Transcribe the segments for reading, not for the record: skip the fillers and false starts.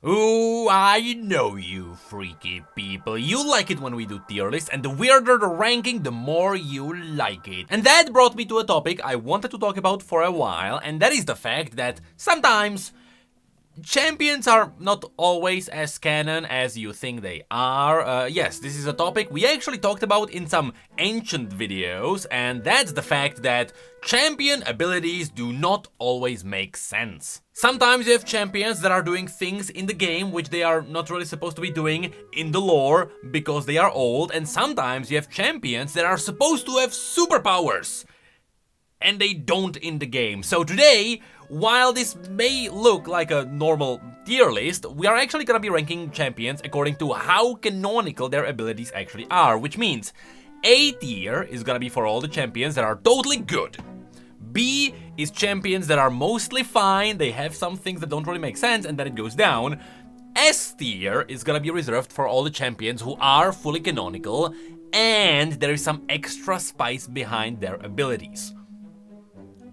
Ooh, I know you freaky people. You like it when we do tier lists, and the weirder the ranking, the more you like it. And that brought me to a topic I wanted to talk about for a while, and that is the fact that sometimes champions are not always as canon as you think they are. Yes, this is a topic we actually talked about in some ancient videos, and that's the fact that champion abilities do not always make sense. Sometimes you have champions that are doing things in the game which they are not really supposed to be doing in the lore because they are old, and sometimes you have champions that are supposed to have superpowers and they don't in the game. So today, while this may look like a normal tier list, we are actually gonna be ranking champions according to how canonical their abilities actually are, which means A tier is gonna be for all the champions that are totally good. B is champions that are mostly fine, they have some things that don't really make sense, and then it goes down. S tier is gonna be reserved for all the champions who are fully canonical, and there is some extra spice behind their abilities.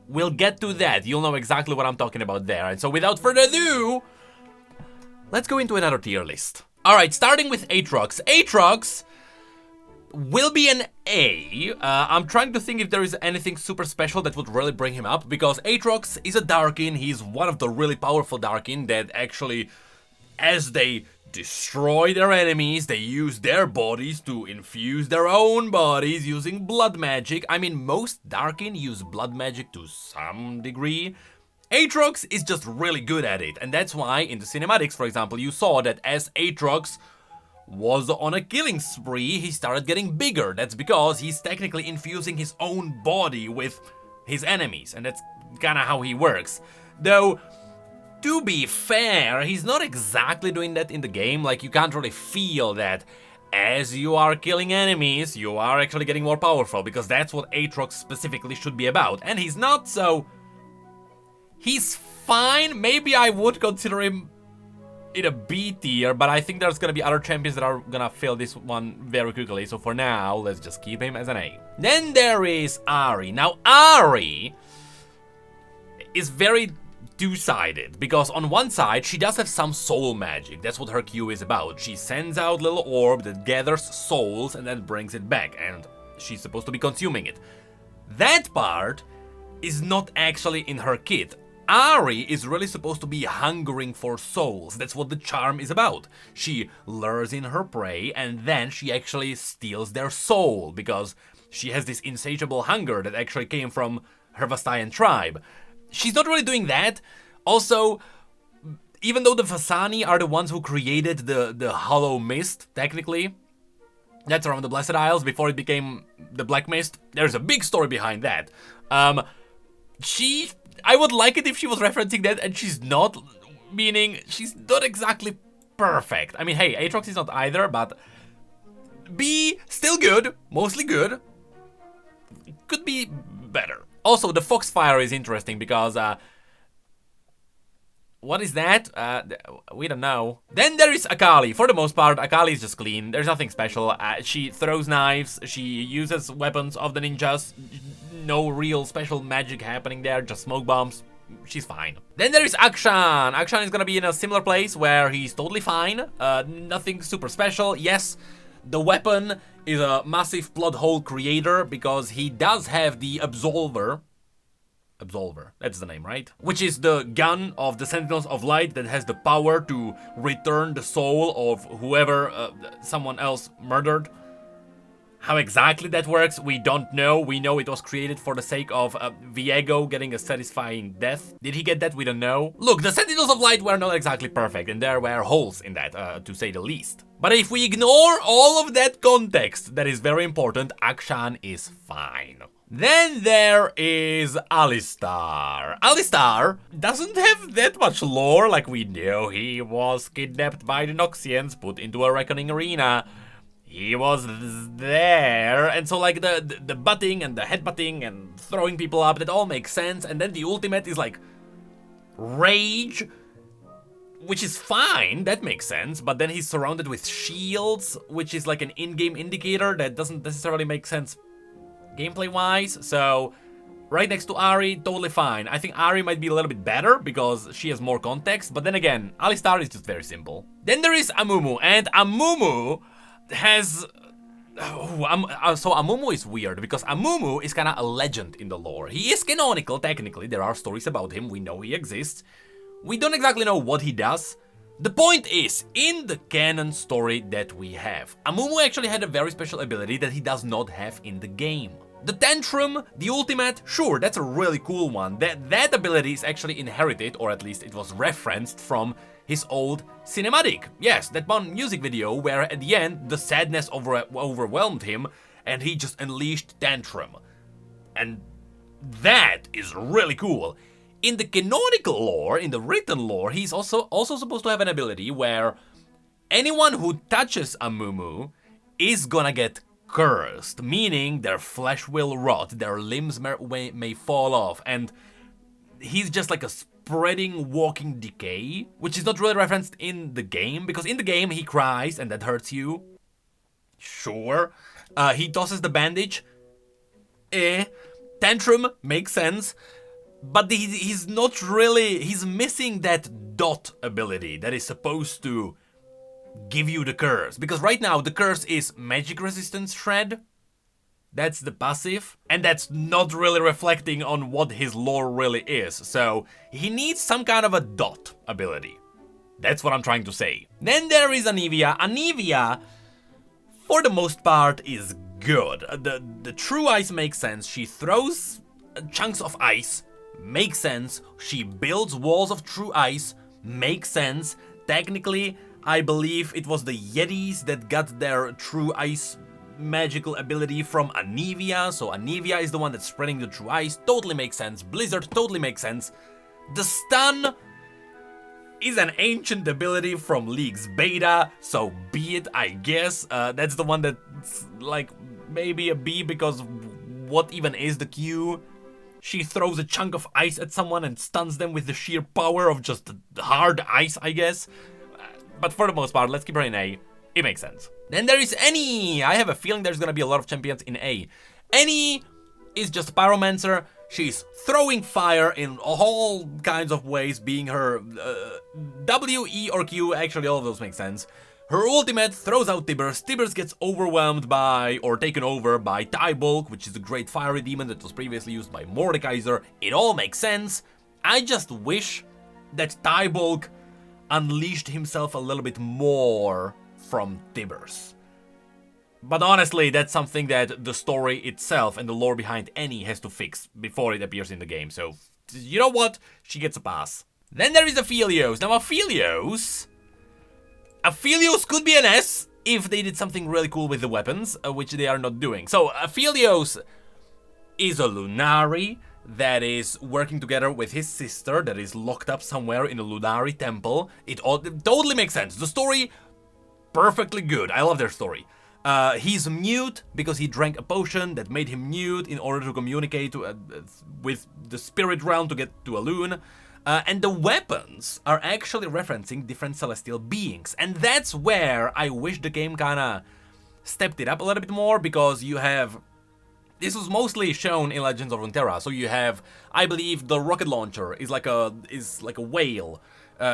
We'll get to that, you'll know exactly what I'm talking about there. And so without further ado, let's go into another tier list. Alright, starting with Aatrox. Aatrox will be an A. I'm trying to think if there is anything super special that would really bring him up, because Aatrox is a Darkin, he's one of the really powerful Darkin that actually, as they destroy their enemies, they use their bodies to infuse their own bodies using blood magic. I mean, most Darkin use blood magic to some degree. Aatrox is just really good at it, and that's why in the cinematics, for example, you saw that as Aatrox was on a killing spree, he started getting bigger. That's because he's technically infusing his own body with his enemies, and that's kinda how he works. Though, to be fair, he's not exactly doing that in the game. Like, you can't really feel that as you are killing enemies, you are actually getting more powerful, because that's what Aatrox specifically should be about. And he's not, so he's fine. Maybe I would consider him in a B tier, but I think there's gonna be other champions that are gonna fill this one very quickly. So for now, let's just keep him as an A. Then there is Ahri. Now, Ahri is very two-sided, because on one side she does have some soul magic. That's what her Q is about. She sends out little orb that gathers souls and then brings it back, and she's supposed to be consuming it. That part is not actually in her kit. Ahri is really supposed to be hungering for souls. That's what the charm is about. She lures in her prey and then she actually steals their soul, because she has this insatiable hunger that actually came from her Vastayan tribe. She's not really doing that. Also, even though the Vastani are the ones who created the Hollow Mist, technically, that's around the Blessed Isles before it became the Black Mist, there's a big story behind that. I would like it if she was referencing that, and she's not, meaning she's not exactly perfect. I mean, hey, Aatrox is not either, but B, still good, mostly good. Could be better. Also, the Foxfire is interesting because, what is that? We don't know. Then there is Akali. For the most part, Akali is just clean. There's nothing special. She throws knives. She uses weapons of the ninjas. No real special magic happening there, just smoke bombs. She's fine. Then there is Akshan. Akshan is gonna be in a similar place where he's totally fine. Nothing super special. Yes, the weapon is a massive plot hole creator, because he does have the Absolver, that's the name, right? Which is the gun of the Sentinels of Light that has the power to return the soul of whoever someone else murdered. How exactly that works, we don't know. We know it was created for the sake of Viego getting a satisfying death. Did he get that? We don't know. Look, the Sentinels of Light were not exactly perfect, and there were holes in that, to say the least. But if we ignore all of that context, that is very important, Akshan is fine. Then there is Alistar. Alistar doesn't have that much lore. Like, we know he was kidnapped by the Noxians, put into a reckoning arena. He was there, and so like the butting and the headbutting and throwing people up, that all makes sense. And then the ultimate is like rage, which is fine, that makes sense, but then he's surrounded with shields, which is like an in-game indicator that doesn't necessarily make sense gameplay-wise. So right next to Ahri, totally fine. I think Ahri might be a little bit better because she has more context, but then again, Alistar is just very simple. Then there is Amumu, and Amumu has... so Amumu is weird because Amumu is kind of a legend in the lore. He is canonical, technically. There are stories about him. We know he exists. We don't exactly know what he does. The point is, in the canon story that we have, Amumu actually had a very special ability that he does not have in the game. The Tantrum, the ultimate, sure, that's a really cool one. That ability is actually inherited, or at least it was referenced from his old cinematic. Yes, that one music video where at the end the sadness overwhelmed him and he just unleashed Tantrum. And that is really cool. In the canonical lore, in the written lore, he's also supposed to have an ability where anyone who touches Amumu is gonna get cursed, meaning their flesh will rot, their limbs may fall off, and he's just like a spreading walking decay, which is not really referenced in the game, because in the game he cries and that hurts you. Sure. He tosses the bandage. Tantrum makes sense. But he's not really... He's missing that dot ability that is supposed to give you the curse. Because right now the curse is magic resistance shred. That's the passive. And that's not really reflecting on what his lore really is. So he needs some kind of a dot ability. That's what I'm trying to say. Then there is Anivia. Anivia, for the most part, is good. The true ice makes sense. She throws chunks of ice. Makes sense. She builds walls of true ice. Makes sense. Technically, I believe it was the Yetis that got their true ice magical ability from Anivia. So Anivia is the one that's spreading the true ice. Totally makes sense. Blizzard totally makes sense. The stun is an ancient ability from League's beta. So be it, I guess. That's the one that's like maybe a B because what even is the Q? She throws a chunk of ice at someone and stuns them with the sheer power of just hard ice, I guess. But for the most part, let's keep her in A. It makes sense. Then there is Annie. I have a feeling there's gonna be a lot of champions in A. Annie is just a pyromancer. She's throwing fire in all kinds of ways, being her W, E, or Q. Actually, all of those make sense. Her ultimate throws out Tibbers. Tibbers gets overwhelmed by, or taken over by Tybulk, which is a great fiery demon that was previously used by Mordekaiser. It all makes sense. I just wish that Tybulk unleashed himself a little bit more from Tibbers. But honestly, that's something that the story itself and the lore behind Annie has to fix before it appears in the game. So, you know what? She gets a pass. Then there is Aphelios. Now, Aphelios could be an S if they did something really cool with the weapons, which they are not doing. So, Aphelios is a Lunari that is working together with his sister that is locked up somewhere in a Lunari temple. It totally makes sense. The story, perfectly good. I love their story. He's mute because he drank a potion that made him mute in order to communicate with the spirit realm to get to Elune. And the weapons are actually referencing different celestial beings. And that's where I wish the game kinda stepped it up a little bit more, because you have... This was mostly shown in Legends of Runeterra. So you have, I believe, the rocket launcher is like a whale.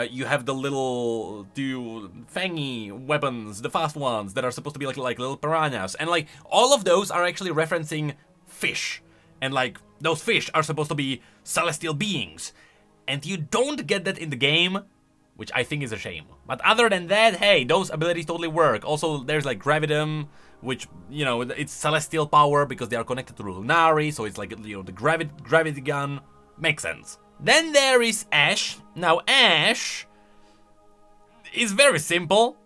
You have the little fangy weapons, the fast ones that are supposed to be like little piranhas, and like all of those are actually referencing fish, and like those fish are supposed to be celestial beings, and you don't get that in the game, which I think is a shame. But other than that, hey, those abilities totally work. Also, there's like Gravitum, which, you know, it's celestial power because they are connected to Lunari, so it's like, you know, the gravity gun makes sense. Then there is Ashe. Now, Ashe is very simple.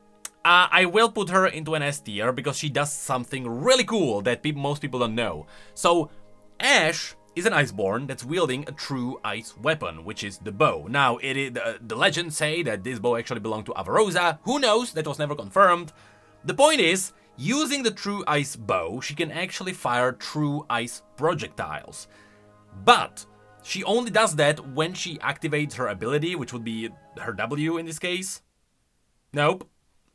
I will put her into an S tier because she does something really cool that most people don't know. So, Ashe is an Iceborn that's wielding a true ice weapon, which is the bow. Now, the legends say that this bow actually belonged to Avarosa. Who knows? That was never confirmed. The point is, using the true ice bow, she can actually fire true ice projectiles. But she only does that when she activates her ability, which would be her W in this case. Nope.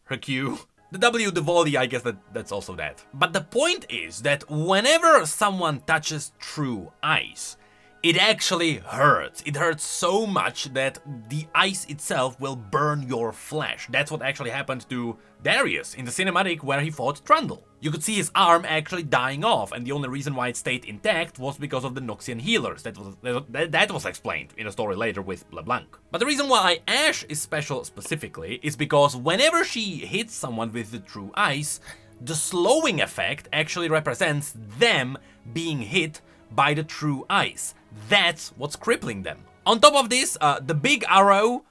Her Q. The W, the volley, I guess that's also that. But the point is that whenever someone touches true ice, it actually hurts. It hurts so much that the ice itself will burn your flesh. That's what actually happened to Darius in the cinematic where he fought Trundle. You could see his arm actually dying off, and the only reason why it stayed intact was because of the Noxian healers. That was explained in a story later with LeBlanc. But the reason why Ashe is special specifically is because whenever she hits someone with the true ice, the slowing effect actually represents them being hit by the true ice. That's what's crippling them. On top of this, the big arrow,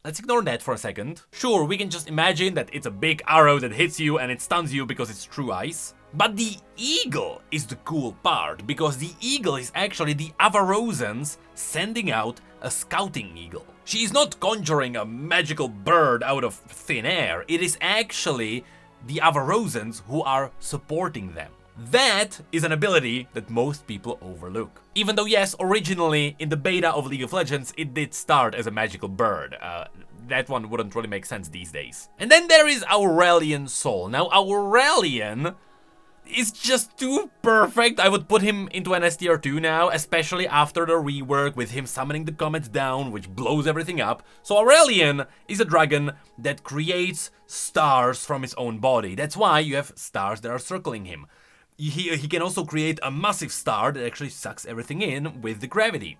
let's ignore that for a second. Sure, we can just imagine that it's a big arrow that hits you and it stuns you because it's true ice. But the eagle is the cool part, because the eagle is actually the Avarosans sending out a scouting eagle. She is not conjuring a magical bird out of thin air. It is actually the Avarosans who are supporting them. That is an ability that most people overlook. Even though, yes, originally in the beta of League of Legends, it did start as a magical bird. That one wouldn't really make sense these days. And then there is Aurelian Soul. Now, Aurelian is just too perfect. I would put him into an S tier 2 now, especially after the rework with him summoning the comets down, which blows everything up. So Aurelian is a dragon that creates stars from his own body. That's why you have stars that are circling him. He can also create a massive star that actually sucks everything in with the gravity.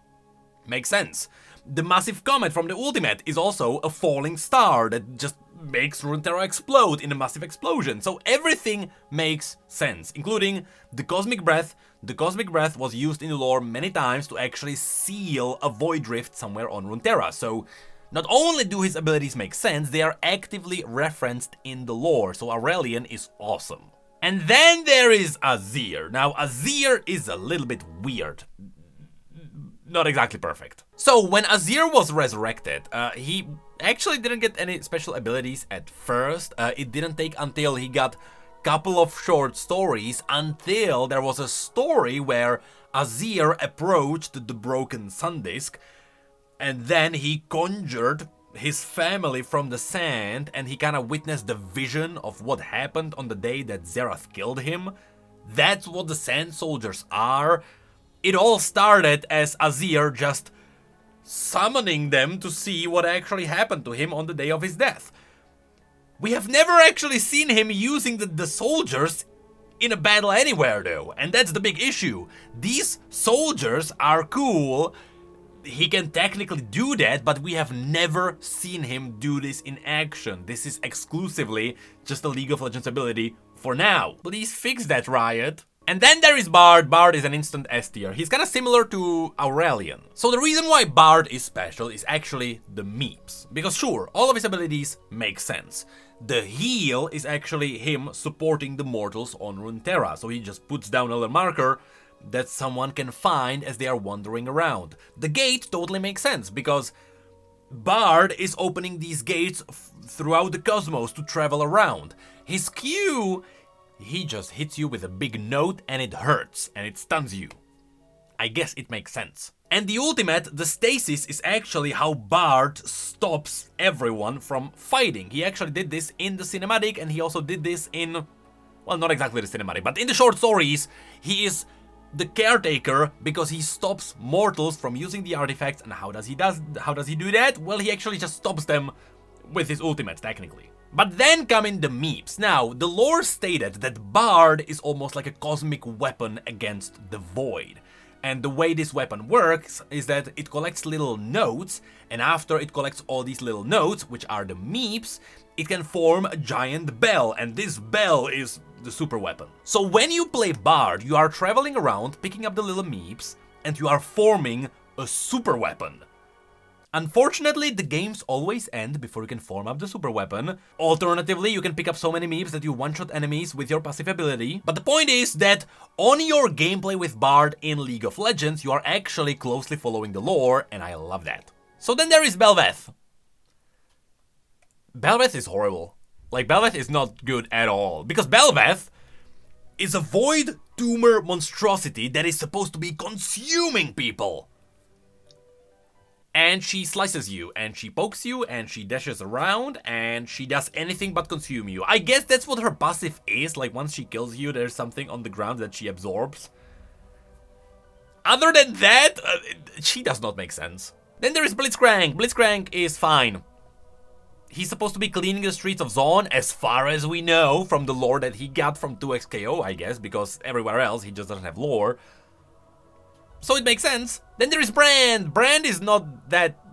Makes sense. The massive comet from the ultimate is also a falling star that just makes Runeterra explode in a massive explosion. So everything makes sense, including the Cosmic Breath. The Cosmic Breath was used in the lore many times to actually seal a void rift somewhere on Runeterra. So not only do his abilities make sense, they are actively referenced in the lore. So Aurelian is awesome. And then there is Azir. Now, Azir is a little bit weird. Not exactly perfect. So, when Azir was resurrected, he actually didn't get any special abilities at first. It didn't take until he got a couple of short stories until there was a story where Azir approached the broken sun disk, and then he conjured his family from the sand, and he kind of witnessed the vision of what happened on the day that Xerath killed him. That's what the Sand Soldiers are. It all started as Azir just summoning them to see what actually happened to him on the day of his death. We have never actually seen him using the soldiers in a battle anywhere though, and that's the big issue. These soldiers are cool. He can technically do that, but we have never seen him do this in action. This is exclusively just a League of Legends ability for now. Please fix that, Riot. And then there is Bard. Bard is an instant S tier. He's kind of similar to Aurelian. So the reason why Bard is special is actually the meeps. Because sure, all of his abilities make sense. The heal is actually him supporting the mortals on Runeterra. So he just puts down a little marker that someone can find as they are wandering around. The gate totally makes sense because Bard is opening these gates throughout the cosmos to travel around. His Q, he just hits you with a big note and it hurts and it stuns you. I guess it makes sense. And the ultimate, the stasis, is actually how Bard stops everyone from fighting. He actually did this in the cinematic, and he also did this in, well, not exactly the cinematic, but in the short stories, he is the caretaker because he stops mortals from using the artifacts. And how does he do that? Well, he actually just stops them with his ultimate, technically. But then come in the meeps. Now, the lore stated that Bard is almost like a cosmic weapon against the void. And the way this weapon works is that it collects little notes, and after it collects all these little notes, which are the meeps, it can form a giant bell, and this bell is the super weapon. So when you play Bard, you are traveling around, picking up the little meeps, and you are forming a super weapon. Unfortunately, the games always end before you can form up the super weapon. Alternatively, you can pick up so many meeps that you one-shot enemies with your passive ability. But the point is that on your gameplay with Bard in League of Legends, you are actually closely following the lore, and I love that. So then there is Bel'Veth. Bel'Veth is horrible. Like, Bel'Veth is not good at all. Because Bel'Veth is a void tumor monstrosity that is supposed to be consuming people. And she slices you, and she pokes you, and she dashes around, and she does anything but consume you. I guess that's what her passive is, like once she kills you, there's something on the ground that she absorbs. other than that, she does not make sense. Then there is Blitzcrank. Blitzcrank is fine. He's supposed to be cleaning the streets of Zaun, as far as we know, from the lore that he got from 2xKO, I guess, because everywhere else he just doesn't have lore. So it makes sense. Then there is Brand. Brand is not that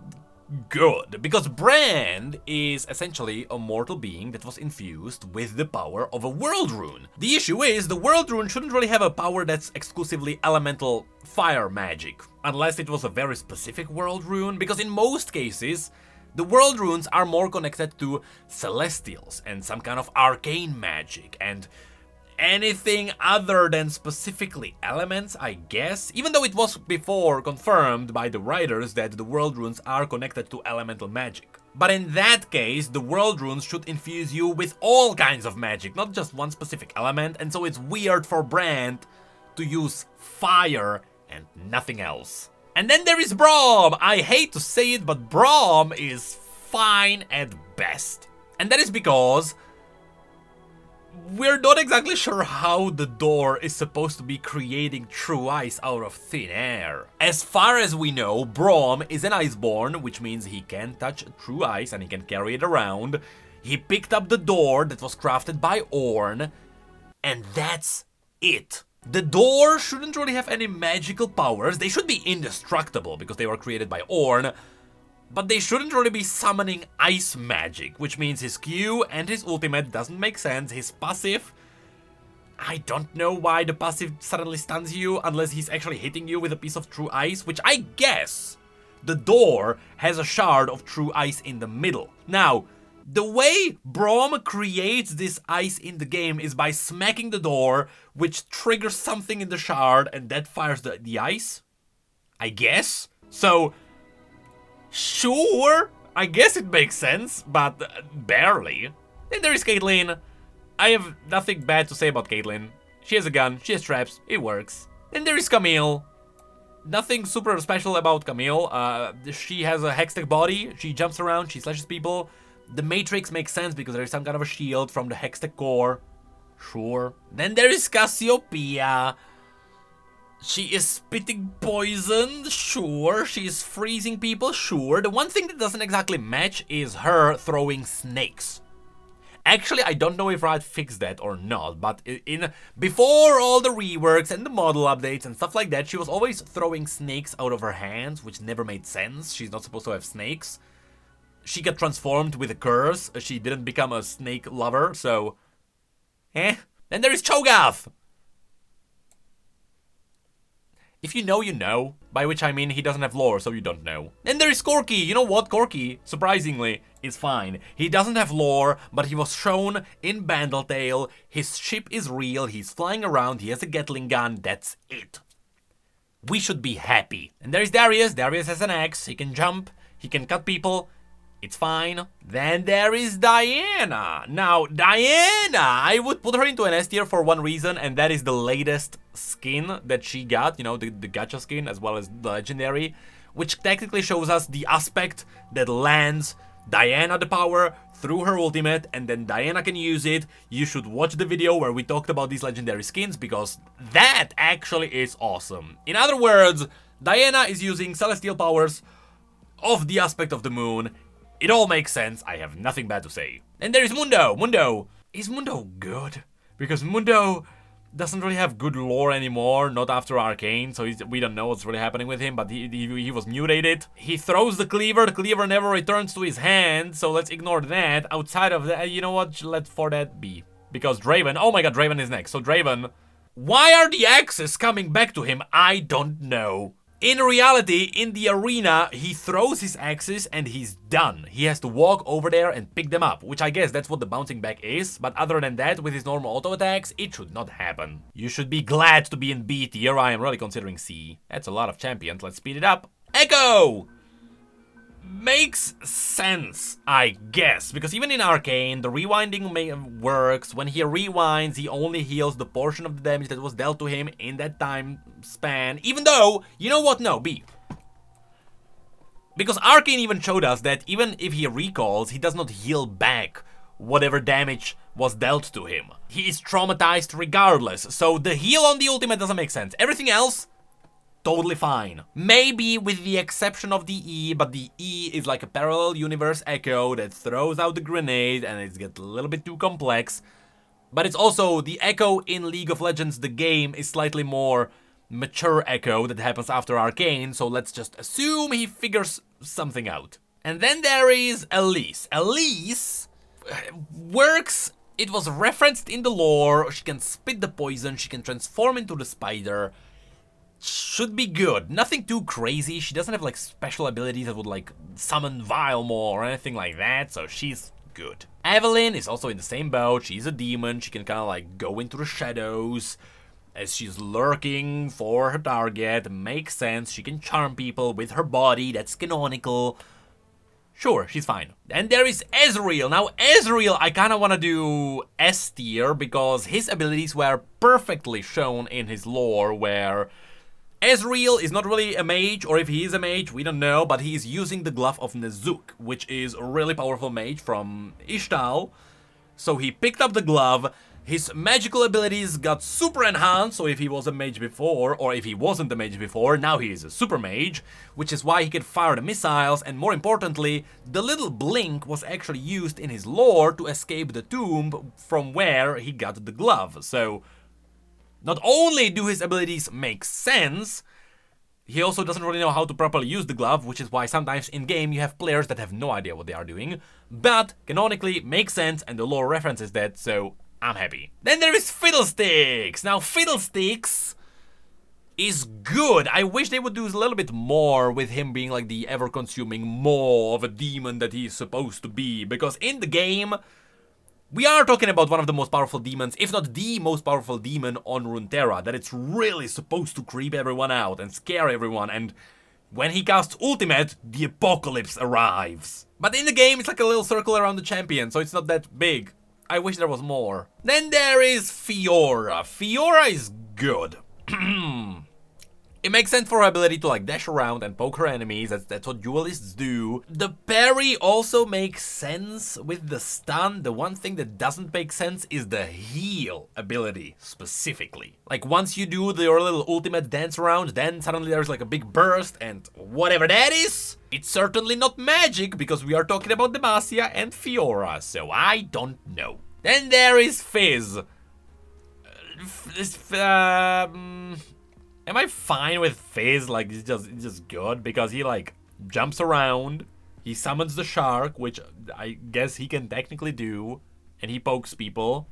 good, because Brand is essentially a mortal being that was infused with the power of a world rune. The issue is, the world rune shouldn't really have a power that's exclusively elemental fire magic, unless it was a very specific world rune, because in most cases, the world runes are more connected to celestials and some kind of arcane magic, and anything other than specifically elements, I guess, even though it was before confirmed by the writers that the world runes are connected to elemental magic. But in that case, the world runes should infuse you with all kinds of magic, not just one specific element, and so it's weird for Brand to use fire and nothing else. And then there is Braum. I hate to say it, but Braum is fine at best. And that is because we're not exactly sure how the door is supposed to be creating true ice out of thin air. As far as we know, Braum is an iceborn, which means he can touch true ice and he can carry it around. He picked up the door that was crafted by Ornn, and that's it. The door shouldn't really have any magical powers. They should be indestructible because they were created by Ornn, but they shouldn't really be summoning ice magic, which means his Q and his ultimate doesn't make sense. His passive, I don't know why the passive suddenly stuns you unless he's actually hitting you with a piece of true ice, which I guess the door has a shard of true ice in the middle. Now, the way Braum creates this ice in the game is by smacking the door, which triggers something in the shard, and that fires the ice, I guess. So, sure, I guess it makes sense, but barely. Then there is Caitlyn. I have nothing bad to say about Caitlyn. She has a gun, she has traps, it works. Then there is Camille. Nothing super special about Camille. She has a hextech body, she jumps around, she slashes people. The Matrix makes sense because there is some kind of a shield from the hextech core. Sure. Then there is Cassiopeia. She is spitting poison, sure. She is freezing people, sure. The one thing that doesn't exactly match is her throwing snakes. Actually, I don't know if Riot fixed that or not, but before all the reworks and the model updates and stuff like that, she was always throwing snakes out of her hands, which never made sense. She's not supposed to have snakes. She got transformed with a curse. She didn't become a snake lover, so Then there is Cho'Gath. If you know, you know. By which I mean he doesn't have lore, so you don't know. Then there is Corki. You know what? Corki, surprisingly, is fine. He doesn't have lore, but he was shown in Bandletale. His ship is real. He's flying around. He has a Gatling gun. That's it. We should be happy. And there is Darius. Darius has an axe. He can jump. He can cut people. It's fine. Then there is Diana. Now, Diana, I would put her into an S tier for one reason, and that is the latest skin that she got, you know, the gacha skin as well as the legendary, which technically shows us the aspect that lands Diana the power through her ultimate, and then Diana can use it. You should watch the video where we talked about these legendary skins, because that actually is awesome. In other words, Diana is using celestial powers of the aspect of the moon. It all makes sense. I have nothing bad to say. And there is Mundo. Mundo. Is Mundo good? Because Mundo doesn't really have good lore anymore, not after Arcane, so we don't know what's really happening with him, but he was mutated. He throws the cleaver never returns to his hand, so let's ignore that. Outside of that, you know what, let for that be. Because Draven, oh my god, Draven is next. So Draven, why are the axes coming back to him? I don't know. In reality, in the arena, he throws his axes and he's done. He has to walk over there and pick them up, which I guess that's what the bouncing back is, but other than that, with his normal auto attacks, it should not happen. You should be glad to be in B tier. I am really considering C. That's a lot of champions. Let's speed it up. Echo! Makes sense, I guess, because even in Arcane, the rewinding works. When he rewinds, he only heals the portion of the damage that was dealt to him in that time span, even though, you know what, no, B. Because Arcane even showed us that even if he recalls, he does not heal back whatever damage was dealt to him. He is traumatized regardless, so the heal on the ultimate doesn't make sense. Everything else totally fine. Maybe with the exception of the E, but the E is like a parallel universe echo that throws out the grenade and it gets a little bit too complex. But it's also the echo in League of Legends, the game, is slightly more mature echo that happens after Arcane, so let's just assume he figures something out. And then there is Elise. Elise works, it was referenced in the lore, she can spit the poison, she can transform into the spider. Should be good. Nothing too crazy. She doesn't have like special abilities that would like summon Vilemo or anything like that, so she's good. Evelyn is also in the same boat. She's a demon. She can kind of like go into the shadows as she's lurking for her target. Makes sense. She can charm people with her body. That's canonical. Sure, she's fine. And there is Ezreal. Now, Ezreal, I kind of want to do S tier because his abilities were perfectly shown in his lore, where Ezreal is not really a mage, or if he is a mage, we don't know, but he is using the Glove of Nezuk, which is a really powerful mage from Ishtal. So he picked up the glove, his magical abilities got super enhanced, so if he was a mage before, or if he wasn't a mage before, now he is a super mage, which is why he can fire the missiles, and more importantly, the little blink was actually used in his lore to escape the tomb from where he got the glove. So not only do his abilities make sense, he also doesn't really know how to properly use the glove, which is why sometimes in-game you have players that have no idea what they are doing, but canonically makes sense and the lore references that, so I'm happy. Then there is Fiddlesticks. Now Fiddlesticks is good. I wish they would do a little bit more with him being like the ever-consuming maw of a demon that he's supposed to be, because in the game we are talking about one of the most powerful demons, if not the most powerful demon on Runeterra, that it's really supposed to creep everyone out and scare everyone, and when he casts ultimate, the apocalypse arrives. But in the game, it's like a little circle around the champion, so it's not that big. I wish there was more. Then there is Fiora. Fiora is good. It makes sense for her ability to like dash around and poke her enemies, that's what duelists do. The parry also makes sense with the stun. The one thing that doesn't make sense is the heal ability, specifically. Like once you do your little ultimate dance around, then suddenly there's like a big burst, and whatever that is, it's certainly not magic, because we are talking about Demacia and Fiora, so I don't know. Then there is Fizz. Am I fine with Fizz? Like, it's just good because he like jumps around, he summons the shark, which I guess he can technically do, and he pokes people.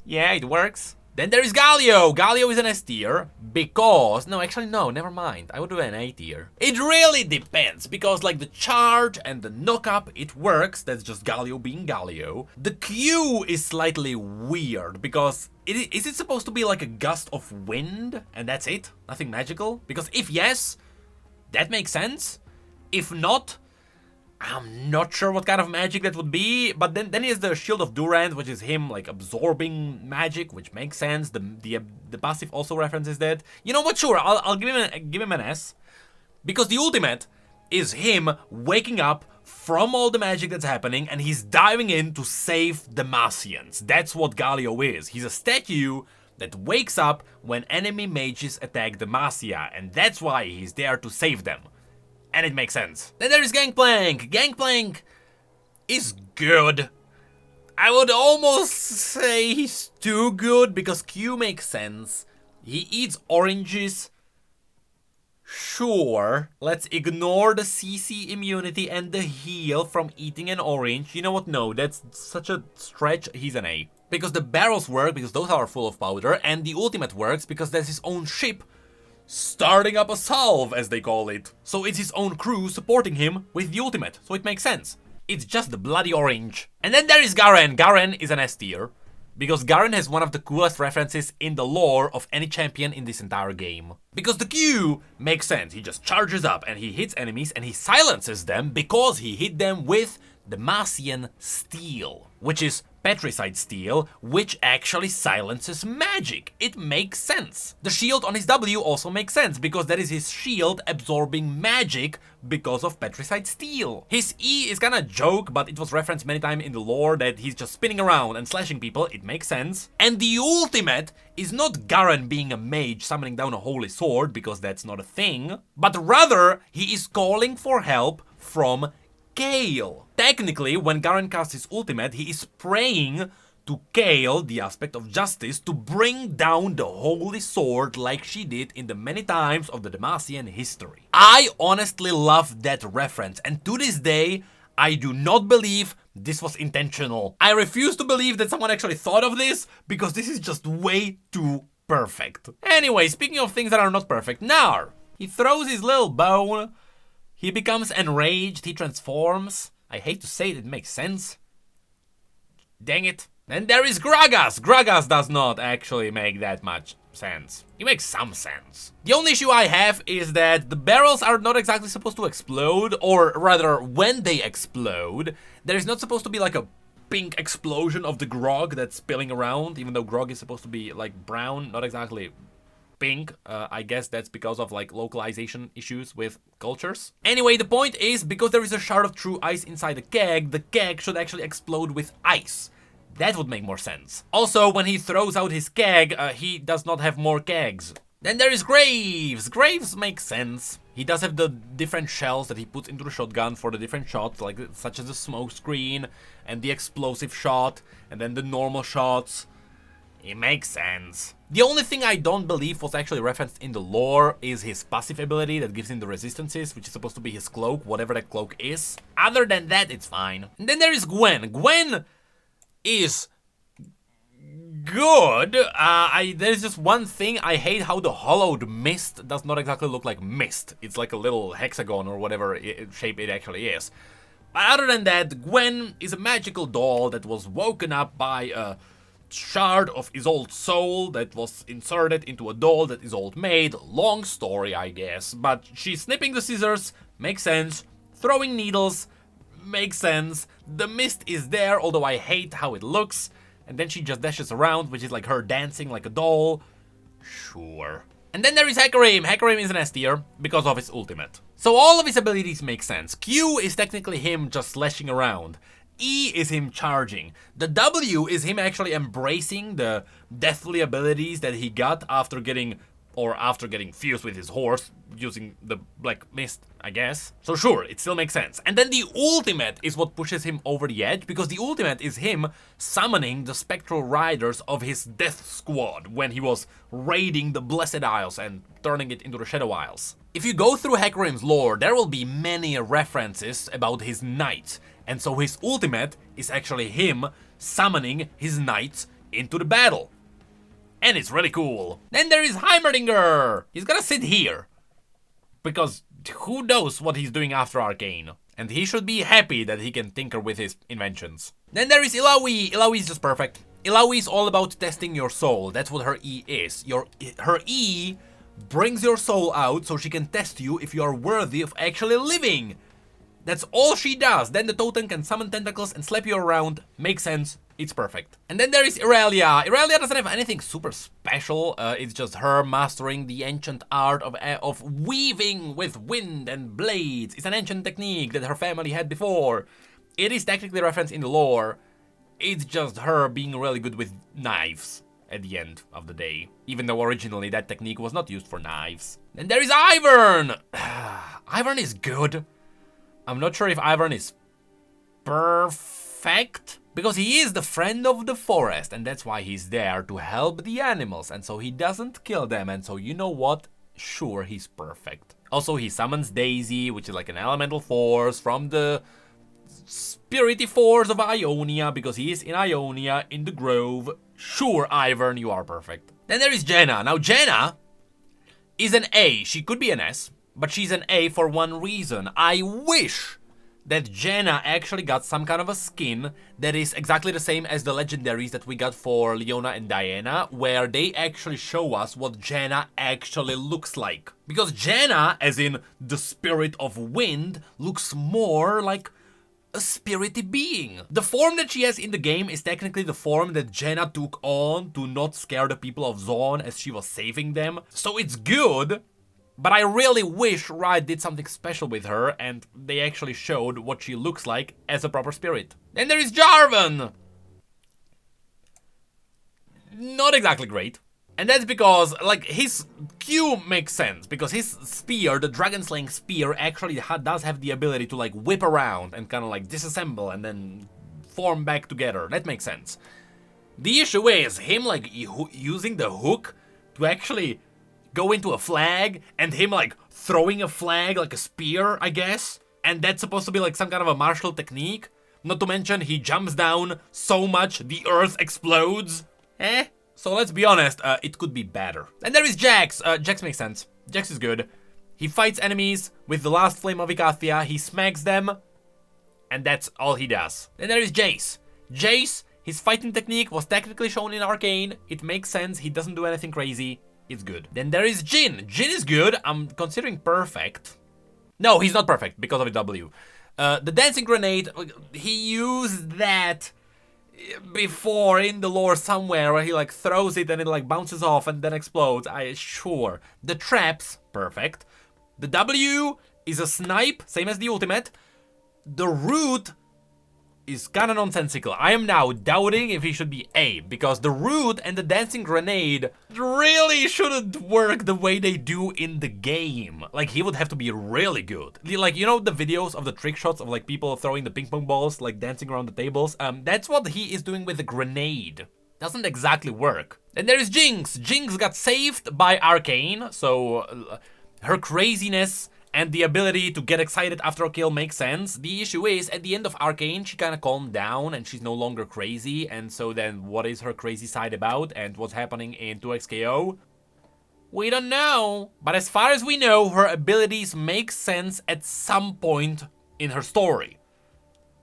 Yeah, it works. Then there is Galio. Galio is an S tier because, no, actually no, never mind. I would do an A tier. It really depends because like the charge and the knock-up, it works. That's just Galio being Galio. The Q is slightly weird because is it supposed to be like a gust of wind and that's it? Nothing magical? Because if yes, that makes sense. If not, I'm not sure what kind of magic that would be, but then he has the Shield of Durand, which is him like absorbing magic, which makes sense. The passive also references that. You know what? Sure, I'll give him an S, because the ultimate is him waking up from all the magic that's happening and he's diving in to save Demacians. That's what Galio is. He's a statue that wakes up when enemy mages attack Demacia, and that's why he's there to save them. And it makes sense. Then there is Gangplank. Gangplank is good. I would almost say he's too good because Q makes sense. He eats oranges. Sure, let's ignore the CC immunity and the heal from eating an orange. You know what? No, that's such a stretch. He's an A. Because the barrels work because those are full of powder, and the ultimate works because there's his own ship starting up a salve, as they call it. So it's his own crew supporting him with the ultimate, so it makes sense. It's just the bloody orange. And then there is Garen. Garen is an S tier, because Garen has one of the coolest references in the lore of any champion in this entire game. Because the Q makes sense, he just charges up and he hits enemies and he silences them because he hit them with Demacian steel, which is petrified steel, which actually silences magic. It makes sense. The shield on his W also makes sense, because that is his shield absorbing magic because of petrified steel. His E is kinda a joke, but it was referenced many times in the lore that he's just spinning around and slashing people. It makes sense. And the ultimate is not Garen being a mage summoning down a holy sword, because that's not a thing, but rather he is calling for help from Gale. Technically, when Garen casts his ultimate, he is praying to Gale, the aspect of justice, to bring down the holy sword like she did in the many times of the Demacian history. I honestly love that reference, and to this day, I do not believe this was intentional. I refuse to believe that someone actually thought of this, because this is just way too perfect. Anyway, speaking of things that are not perfect, Nar. He throws his little bone. He becomes enraged, he transforms. I hate to say it makes sense. Dang it. Then there is Gragas. Gragas does not actually make that much sense. He makes some sense. The only issue I have is that the barrels are not exactly supposed to explode, or rather, when they explode, there is not supposed to be like a pink explosion of the grog that's spilling around, even though grog is supposed to be like brown, not exactly pink. I guess that's because of like localization issues with cultures. Anyway, the point is, because there is a shard of true ice inside the keg should actually explode with ice. That would make more sense. Also, when he throws out his keg, he does not have more kegs. Then there is Graves. Graves makes sense. He does have the different shells that he puts into the shotgun for the different shots, like such as the smoke screen and the explosive shot, and then the normal shots. It makes sense. The only thing I don't believe was actually referenced in the lore is his passive ability that gives him the resistances, which is supposed to be his cloak, whatever that cloak is. Other than that, it's fine. And then there is Gwen. Gwen is good. There's just one thing. I hate how the hollowed mist does not exactly look like mist. It's like a little hexagon or whatever shape it actually is. But other than that, Gwen is a magical doll that was woken up by a shard of his old soul that was inserted into a doll that is old made. Long story, I guess. But she's snipping the scissors. Makes sense. Throwing needles. Makes sense. The mist is there, although I hate how it looks. And then she just dashes around, which is like her dancing like a doll. Sure. And then there is Hecarim. Hecarim is an S tier because of his ultimate. So all of his abilities make sense. Q is technically him just slashing around. E is him charging. The W is him actually embracing the deathly abilities that he got after getting fused with his horse using the black mist, I guess. So sure, it still makes sense. And then the ultimate is what pushes him over the edge, because the ultimate is him summoning the spectral riders of his death squad when he was raiding the Blessed Isles and turning it into the Shadow Isles. If you go through Hecarim's lore, there will be many references about his knights, and so his ultimate is actually him summoning his knights into the battle. And it's really cool. Then there is Heimerdinger. He's gonna sit here, because who knows what he's doing after Arcane. And he should be happy that he can tinker with his inventions. Then there is Ilaoi. Ilaoi is just perfect. Ilaoi is all about testing your soul. That's what her E is. Her E brings your soul out so she can test you if you are worthy of actually living. That's all she does. Then the totem can summon tentacles and slap you around. Makes sense. It's perfect. And then there is Irelia. Irelia doesn't have anything super special. It's just her mastering the ancient art of weaving with wind and blades. It's an ancient technique that her family had before. It is technically referenced in the lore. It's just her being really good with knives at the end of the day. Even though originally that technique was not used for knives. Then there is Ivern. Ivern is good. I'm not sure if Ivern is perfect, because he is the friend of the forest, and that's why he's there to help the animals, and so he doesn't kill them, and so you know what? Sure, he's perfect. Also, he summons Daisy, which is like an elemental force from the spirity force of Ionia, because he is in Ionia, in the grove. Sure, Ivern, you are perfect. Then there is Jenna. Now, Jenna is an A. She could be an S, but she's an A for one reason. I wish that Jenna actually got some kind of a skin that is exactly the same as the legendaries that we got for Leona and Diana, where they actually show us what Jenna actually looks like. Because Jenna, as in the spirit of wind, looks more like a spirity being. The form that she has in the game is technically the form that Jenna took on to not scare the people of Zaun as she was saving them. So it's good, but I really wish Riot did something special with her and they actually showed what she looks like as a proper spirit. Then there is Jarvan! Not exactly great. And that's because, like, his Q makes sense, because his spear, the dragon slaying spear, actually does have the ability to, like, whip around and kind of, like, disassemble and then form back together. That makes sense. The issue is him, like, using the hook to actually go into a flag, and him, like, throwing a flag like a spear, I guess. And that's supposed to be, like, some kind of a martial technique. Not to mention, he jumps down so much the earth explodes. So let's be honest, it could be better. And there is Jax. Jax makes sense. Jax is good. He fights enemies with the last flame of Icathia. He smacks them. And that's all he does. Then there is Jace. Jace, his fighting technique was technically shown in Arcane. It makes sense. He doesn't do anything crazy. It's good. Then there is Jhin. Jhin is good. I'm considering perfect. No, he's not perfect because of a W. The dancing grenade, he used that before in the lore somewhere where he like throws it and it like bounces off and then explodes. Sure. The traps, perfect. The W is a snipe, same as the ultimate. The root is kind of nonsensical. I am now doubting if he should be A, because the root and the dancing grenade really shouldn't work the way they do in the game. Like, he would have to be really good. Like, you know the videos of the trick shots of like people throwing the ping pong balls, like dancing around the tables? That's what he is doing with the grenade. Doesn't exactly work. And there is Jinx. Jinx got saved by Arcane, so her craziness and the ability to get excited after a kill makes sense. The issue is, at the end of Arcane, she kind of calmed down and she's no longer crazy. And so then what is her crazy side about and what's happening in 2XKO? We don't know. But as far as we know, her abilities make sense at some point in her story.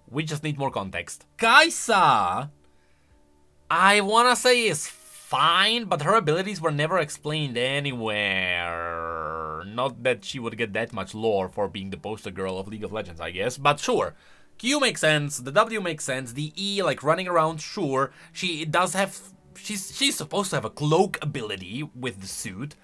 We just need more context. Kai'Sa, I wanna say is fine, but her abilities were never explained anywhere. Not that she would get that much lore for being the poster girl of League of Legends, I guess, but sure. Q makes sense, the W makes sense, the E, like running around, sure. She does have, she's supposed to have a cloak ability with the suit.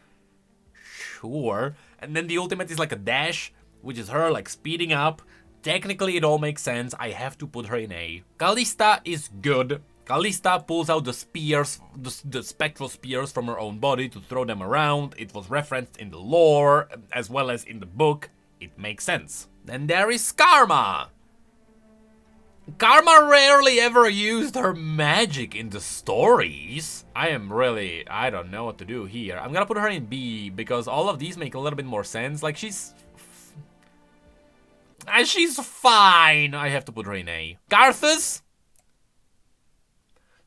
Sure. And then the ultimate is like a dash, which is her like speeding up. Technically it all makes sense, I have to put her in A. Kalista is good. Kalista pulls out the spears, the spectral spears from her own body to throw them around. It was referenced in the lore, as well as in the book. It makes sense. Then there is Karma. Karma rarely ever used her magic in the stories. I don't know what to do here. I'm gonna put her in B, because all of these make a little bit more sense. Like, she's fine. I have to put her in A. Karthus.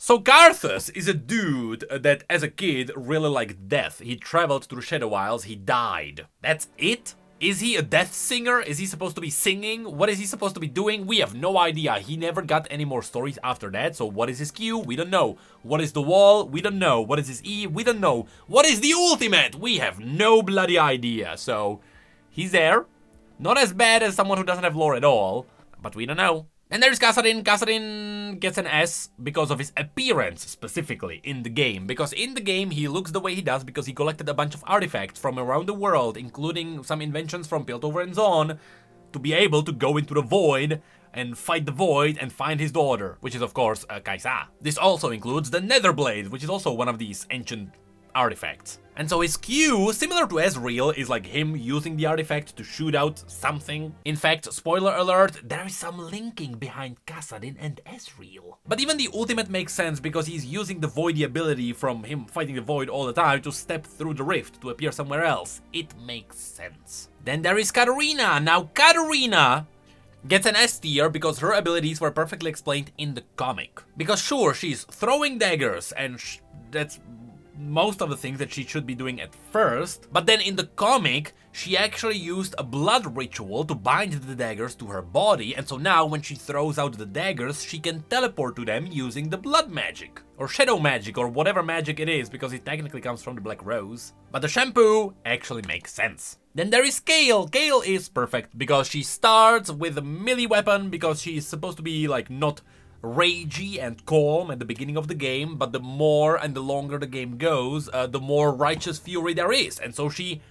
So Karthus is a dude that as a kid really liked death. He traveled through Shadow Isles, he died. That's it? Is he a death singer? Is he supposed to be singing? What is he supposed to be doing? We have no idea. He never got any more stories after that, so what is his Q? We don't know. What is the wall? We don't know. What is his E? We don't know. What is the ultimate? We have no bloody idea. So, he's there. Not as bad as someone who doesn't have lore at all, but we don't know. And there's Kassadin. Kassadin gets an S because of his appearance, specifically, in the game. Because in the game, he looks the way he does because he collected a bunch of artifacts from around the world, including some inventions from Piltover and Zaun, to be able to go into the Void and fight the Void and find his daughter, which is, of course, Kai'Sa. This also includes the Netherblade, which is also one of these ancient artifacts. And so his Q, similar to Ezreal, is like him using the artifact to shoot out something. In fact, spoiler alert, there is some linking behind Kassadin and Ezreal. But even the ultimate makes sense because he's using the Voidy ability from him fighting the Void all the time to step through the rift to appear somewhere else. It makes sense. Then there is Katarina. Now Katarina gets an S tier because her abilities were perfectly explained in the comic. Because sure, she's throwing daggers and that's most of the things that she should be doing at first. But then in the comic, she actually used a blood ritual to bind the daggers to her body, and so now when she throws out the daggers, she can teleport to them using the blood magic. Or shadow magic, or whatever magic it is, because it technically comes from the Black Rose. But the shampoo actually makes sense. Then there is Kayle. Kayle is perfect, because she starts with a melee weapon, because she is supposed to be, like, not ragey and calm at the beginning of the game, but the more and the longer the game goes, the more righteous fury there is, and so she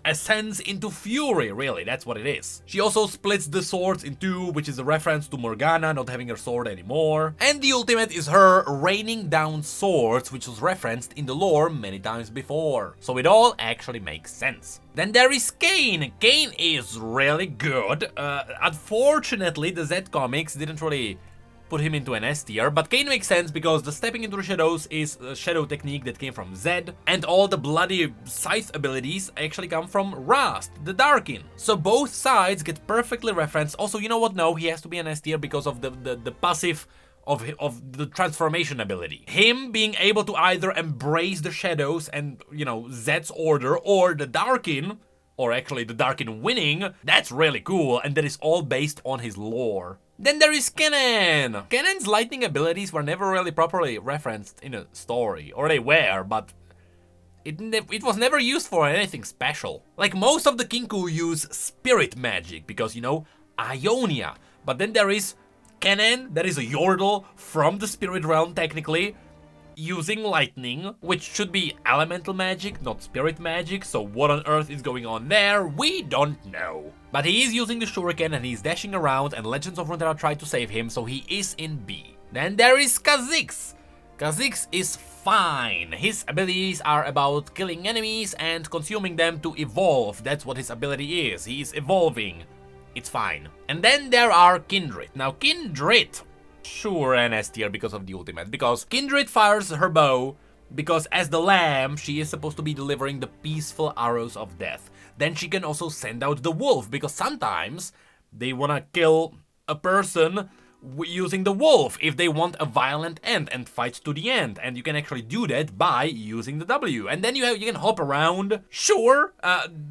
ascends into fury, really, that's what it is. She also splits the swords in two, which is a reference to Morgana not having her sword anymore, and the ultimate is her raining down swords, which was referenced in the lore many times before. So it all actually makes sense. Then there is Kayn. Kayn is really good. Unfortunately, the Z comics didn't really put him into an S tier, but Kayn makes sense because the stepping into the shadows is a shadow technique that came from Zed, and all the bloody scythe abilities actually come from Rast, the Darkin. So both sides get perfectly referenced. Also, you know what? No, he has to be an S tier because of the passive of the transformation ability. Him being able to either embrace the shadows and, you know, Zed's order, or the Darkin, or actually the Darkin winning, that's really cool, and that is all based on his lore. Then there is Canon. Canon's lightning abilities were never really properly referenced in a story, or they were, but it was never used for anything special. Like, most of the Kinku use spirit magic, because, you know, Ionia. But then there is Canon, that is a Yordle from the spirit realm, technically, using lightning, which should be elemental magic, not spirit magic, so what on earth is going on there? We don't know. But he is using the shuriken and he's dashing around, and Legends of Runeterra tried to save him, so he is in B. Then there is Kha'Zix. Kha'Zix is fine. His abilities are about killing enemies and consuming them to evolve. That's what his ability is. He is evolving. It's fine. And then there are Kindred. Now Kindred, sure, an S tier because of the ultimate, because Kindred fires her bow, because as the lamb, she is supposed to be delivering the peaceful arrows of death. Then she can also send out the wolf, because sometimes they wanna kill a person using the wolf if they want a violent end and fight to the end, and you can actually do that by using the W. And then you can hop around, sure,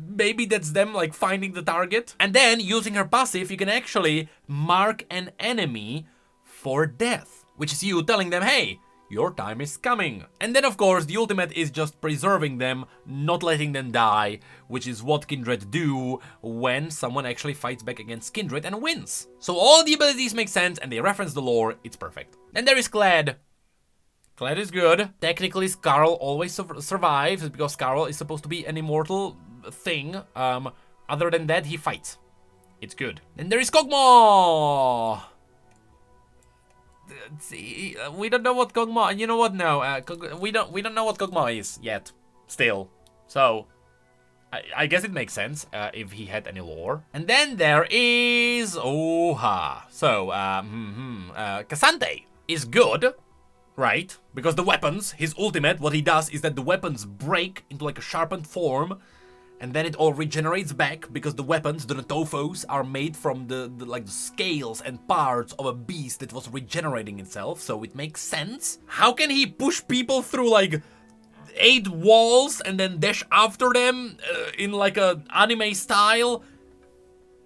maybe that's them like finding the target, and then using her passive you can actually mark an enemy for death, which is you telling them, hey, your time is coming. And then of course the ultimate is just preserving them, not letting them die, which is what Kindred do when someone actually fights back against Kindred and wins. So all the abilities make sense and they reference the lore, it's perfect. Then there is Kled. Kled is good. Technically Skarl always survives because Skarl is supposed to be an immortal thing. Other than that, he fights. It's good. Then there is Kog'Maw. See, we don't know what Kog'Maw. You know what? No, we don't know what Kog'Maw is yet. Still, so I guess it makes sense if he had any lore. And then there is Oha. So K'Sante is good, right? Because the weapons, his ultimate, what he does is that the weapons break into like a sharpened form. And then it all regenerates back because the weapons, the Natofos, are made from the scales and parts of a beast that was regenerating itself, so it makes sense. How can he push people through like 8 walls and then dash after them in like a anime style?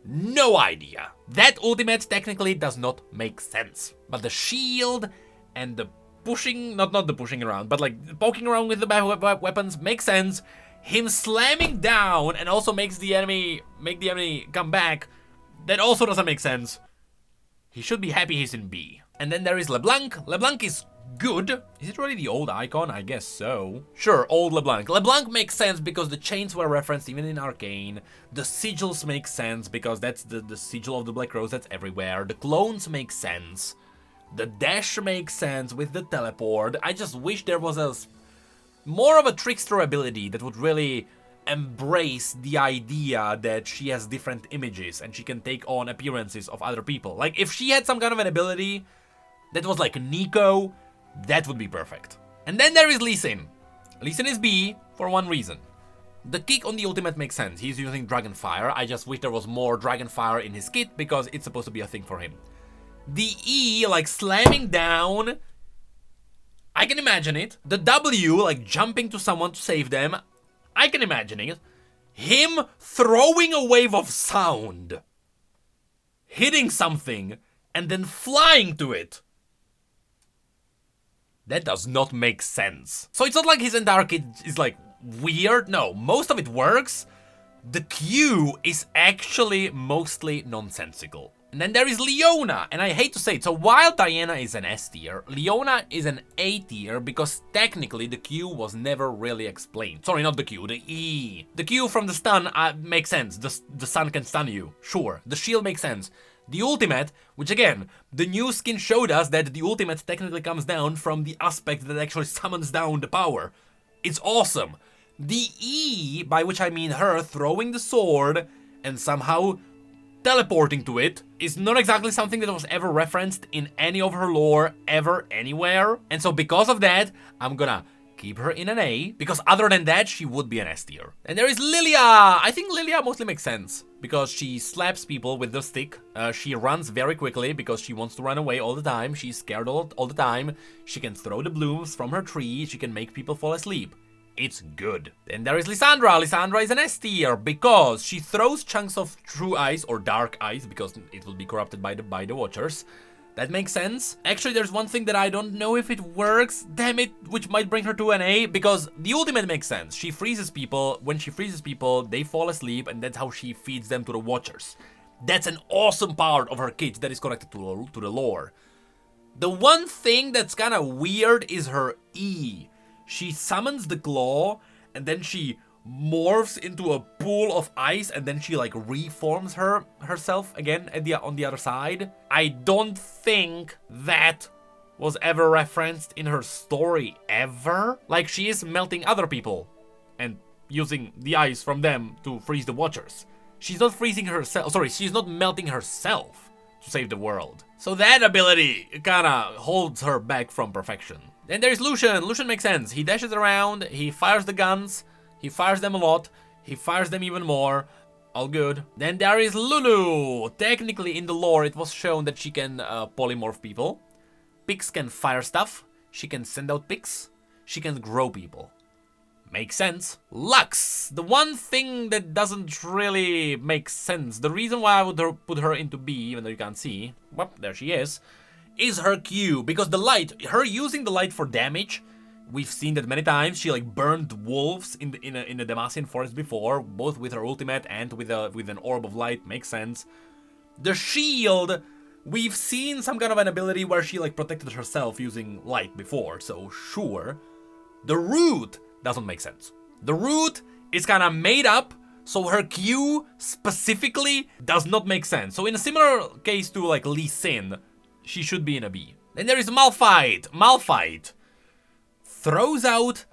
No idea. That ultimate technically does not make sense. But the shield and the pushing, not the pushing around, but like poking around with the weapons makes sense. Him slamming down and also make the enemy come back, that also doesn't make sense. He should be happy he's in B. And then there is LeBlanc. LeBlanc is good. Is it really the old icon? I guess so. Sure, old LeBlanc. LeBlanc makes sense because the chains were referenced even in Arcane. The sigils make sense because that's the sigil of the Black Rose that's everywhere. The clones make sense. The dash makes sense with the teleport. I just wish there was more of a trickster ability that would really embrace the idea that she has different images and she can take on appearances of other people. Like, if she had some kind of an ability that was like Nico, that would be perfect. And then there is Lee Sin. Lee Sin is B for one reason. The kick on the ultimate makes sense. He's using Dragonfire. I just wish there was more Dragonfire in his kit because it's supposed to be a thing for him. The E, like slamming down, I can imagine it. The W, like jumping to someone to save them, I can imagine it. Him throwing a wave of sound, hitting something, and then flying to it. That does not make sense. So it's not like his entire kit is like weird. No, most of it works. The Q is actually mostly nonsensical. And then there is Leona, and I hate to say it, so while Diana is an S tier, Leona is an A tier because technically the Q was never really explained. Sorry, not the Q, the E. The Q from the stun makes sense, the stun can stun you, sure. The shield makes sense. The ultimate, which again, the new skin showed us that the ultimate technically comes down from the aspect that actually summons down the power. It's awesome. The E, by which I mean her throwing the sword and somehow teleporting to it, is not exactly something that was ever referenced in any of her lore ever anywhere. And so because of that, I'm gonna keep her in an A, because other than that, she would be an S tier. And there is Lilia! I think Lilia mostly makes sense, because she slaps people with the stick. She runs very quickly, because she wants to run away all the time. She's scared all the time. She can throw the blooms from her tree. She can make people fall asleep. It's good. Then there is Lysandra. Lysandra is an S tier because she throws chunks of true ice or dark ice because it will be corrupted by the watchers. That makes sense. Actually, there's one thing that I don't know if it works, damn it, which might bring her to an A, because the ultimate makes sense. She freezes people. When she freezes people, they fall asleep, and that's how she feeds them to the watchers. That's an awesome part of her kit that is connected to the lore. The one thing that's kind of weird is her E. She summons the claw, and then she morphs into a pool of ice, and then she like reforms herself again on the other side. I don't think that was ever referenced in her story ever. Like, she is melting other people and using the ice from them to freeze the watchers. She's not freezing herself. Sorry, she's not melting herself to save the world. So that ability kinda holds her back from perfection. Then there's Lucian. Lucian makes sense. He dashes around, he fires the guns, he fires them a lot, he fires them even more. All good. Then there is Lulu. Technically in the lore it was shown that she can polymorph people. Pigs can fire stuff. She can send out pigs. She can grow people. Makes sense. Lux. The one thing that doesn't really make sense, the reason why I would put her into B, even though you can't see, well, there she is her Q, because the light, her using the light for damage, we've seen that many times. She like burned wolves in the Demacian forest before, both with her ultimate and with an orb of light. Makes sense. The shield, we've seen some kind of an ability where she like protected herself using light before, so sure. The root doesn't make sense. The root is kind of made up, so her Q specifically does not make sense. So in a similar case to like Lee Sin, she should be in a B. Then there is Malphite. Malphite throws out